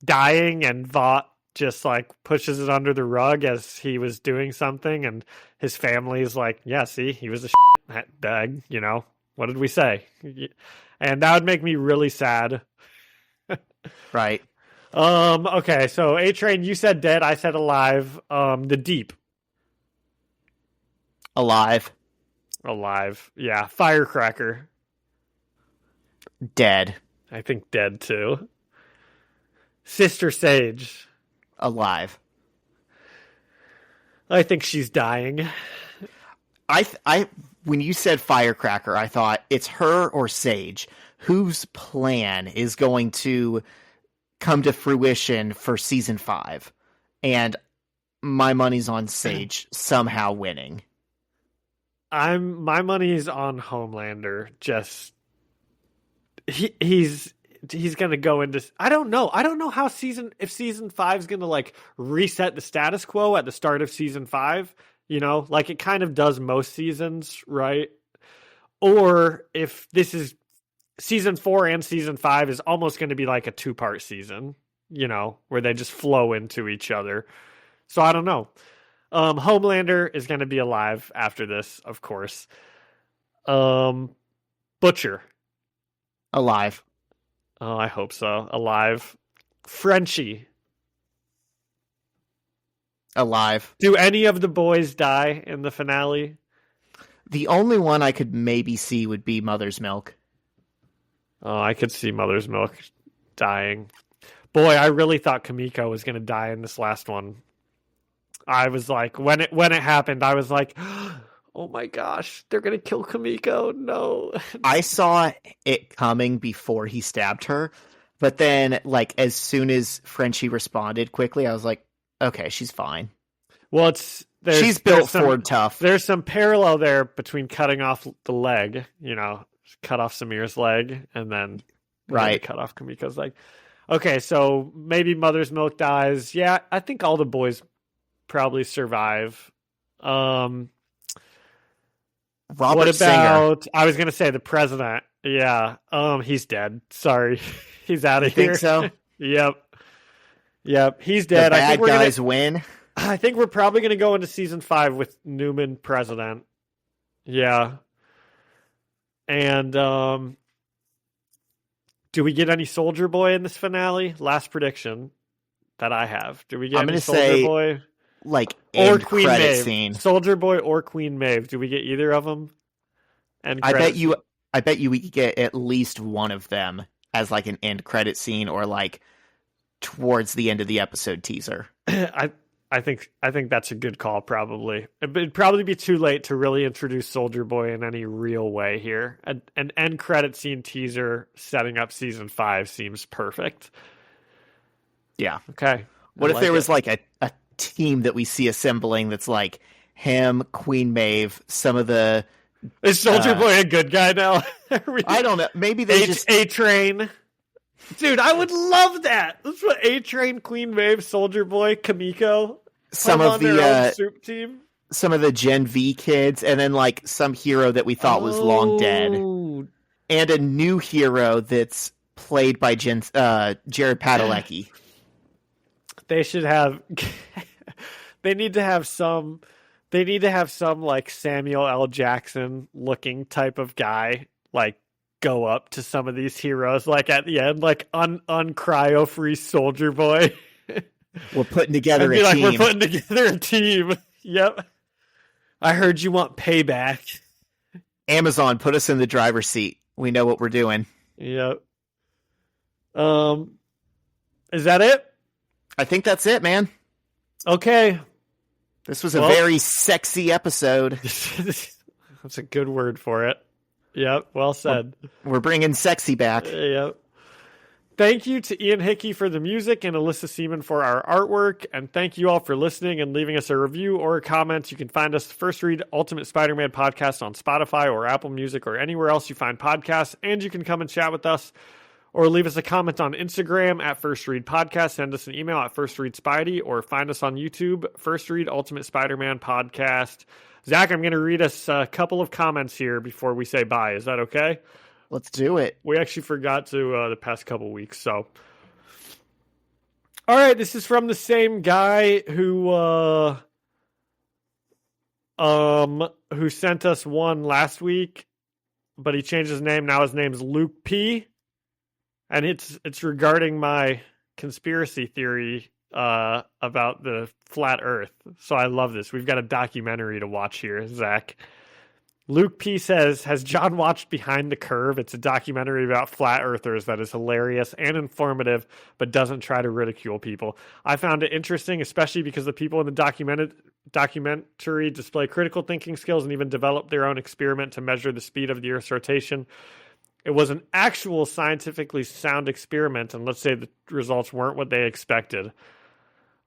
dying, and Vought just like pushes it under the rug as he was doing something, and his family is like, yeah, see, he was a shit bag, you know, what did we say? And that would make me really sad. Right. Okay, so A-Train, you said dead, I said alive. The Deep. Alive. Yeah. Firecracker. Dead. I think dead too. Sister Sage. Alive. I think she's dying. I when you said Firecracker, I thought it's her or Sage whose plan is going to come to fruition for season 5. And my money's on Sage somehow winning. My money's on Homelander. Just he's gonna go into. I don't know how if season 5 is gonna like reset the status quo at the start of season 5. You know, like it kind of does most seasons, right? Or if this is season 4 and season 5 is almost going to be like a 2-part season, you know, where they just flow into each other. So I don't know. Homelander is going to be alive after this, of course. Butcher. Alive. Oh, I hope so. Alive. Frenchie. Alive. Do any of the boys die in the finale? The only one I could maybe see would be Mother's Milk. Oh, I could see Mother's Milk dying. Boy, I really thought Kamiko was going to die in this last one. I was like, when it happened, I was like, oh my gosh, they're gonna kill Kamiko. No. I saw it coming before he stabbed her, but then like as soon as Frenchie responded quickly, I was like, okay, she's fine. Well, she's built Ford tough. There's some parallel there between cutting off the leg, cut off Samir's leg, and then cut off Kamiko's leg. Okay, so maybe Mother's Milk dies. Yeah, I think all the boys probably survive. Robert what about Singer. I was gonna say the president. Yeah. He's dead. Sorry. He's out of here. Think so? Yep. He's dead. The bad guys win. I think we're probably gonna go into season 5 with Newman president. Yeah. And do we get any Soldier Boy in this finale? Last prediction that I have. Do we get any Soldier Boy? Like or Queen Maeve scene. Soldier Boy or Queen Maeve. Do we get either of them? And I bet you we could get at least one of them as like an end credit scene or like towards the end of the episode teaser. I think that's a good call. Probably it'd probably be too late to really introduce Soldier Boy in any real way here. An end credit scene teaser setting up season 5 seems perfect. Yeah. Okay. What if there was like a team that we see assembling that's like him, Queen Maeve, some of the... Is Soldier Boy a good guy now? I don't know. Maybe they just... A-Train. Dude, I would love that. Let's put A-Train, Queen Maeve, Soldier Boy, Kamiko. Some of the soup team. Some of the Gen V kids, and then like some hero that we thought was long dead. And a new hero that's played by Jared Padalecki. They should have... They need to have some like Samuel L. Jackson looking type of guy like go up to some of these heroes like at the end like cryo free Soldier Boy. We're putting together a team. We're putting together a team. Yep. I heard you want payback. Amazon, put us in the driver's seat. We know what we're doing. Yep. Is that it? I think that's it, man. Okay. This was a very sexy episode. That's a good word for it. Yep, well said. We're bringing sexy back. Yep. Thank you to Ian Hickey for the music and Alyssa Seaman for our artwork. And thank you all for listening and leaving us a review or a comment. You can find us First Read Ultimate Spider-Man Podcast on Spotify or Apple Music or anywhere else you find podcasts. And you can come and chat with us or leave us a comment on Instagram at First Read Podcast. Send us an email at First Read Spidey or find us on YouTube, First Read Ultimate Spider-Man Podcast. Zach, I'm going to read us a couple of comments here before we say bye. Is that okay? Let's do it. We actually forgot to the past couple weeks. So, all right, this is from the same guy who sent us one last week, but he changed his name. Now his name's Luke P. And it's regarding my conspiracy theory about the flat Earth. So I love this. We've got a documentary to watch here, Zach. Luke P says, has John watched Behind the Curve? It's a documentary about flat earthers that is hilarious and informative, but doesn't try to ridicule people. I found it interesting, especially because the people in the documentary display critical thinking skills and even develop their own experiment to measure the speed of the Earth's rotation. It was an actual scientifically sound experiment, and let's say the results weren't what they expected.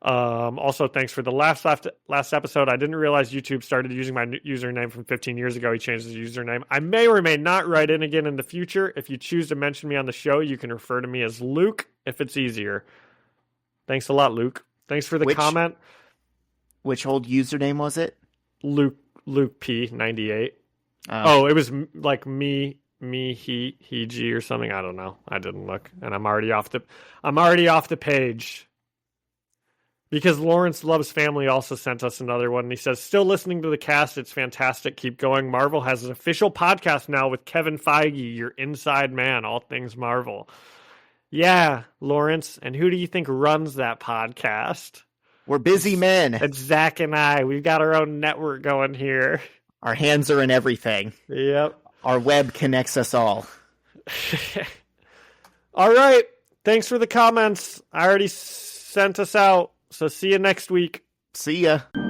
Also, thanks for the last episode. I didn't realize YouTube started using my username from 15 years ago. He changed his username. I may or may not write in again in the future. If you choose to mention me on the show, you can refer to me as Luke if it's easier. Thanks a lot, Luke. Thanks for the comment. Which old username was it? Luke P98. Oh, it was like he, G or something. I don't know. I didn't look, and I'm already off the page. Because Lawrence Loves Family also sent us another one. And he says, still listening to the cast. It's fantastic. Keep going. Marvel has an official podcast now with Kevin Feige, your inside man, all things Marvel. Yeah, Lawrence. And who do you think runs that podcast? We're busy men. It's Zach and I. We've got our own network going here. Our hands are in everything. Yep. Our web connects us all. All right. Thanks for the comments. I already sent us out. So see you next week. See ya.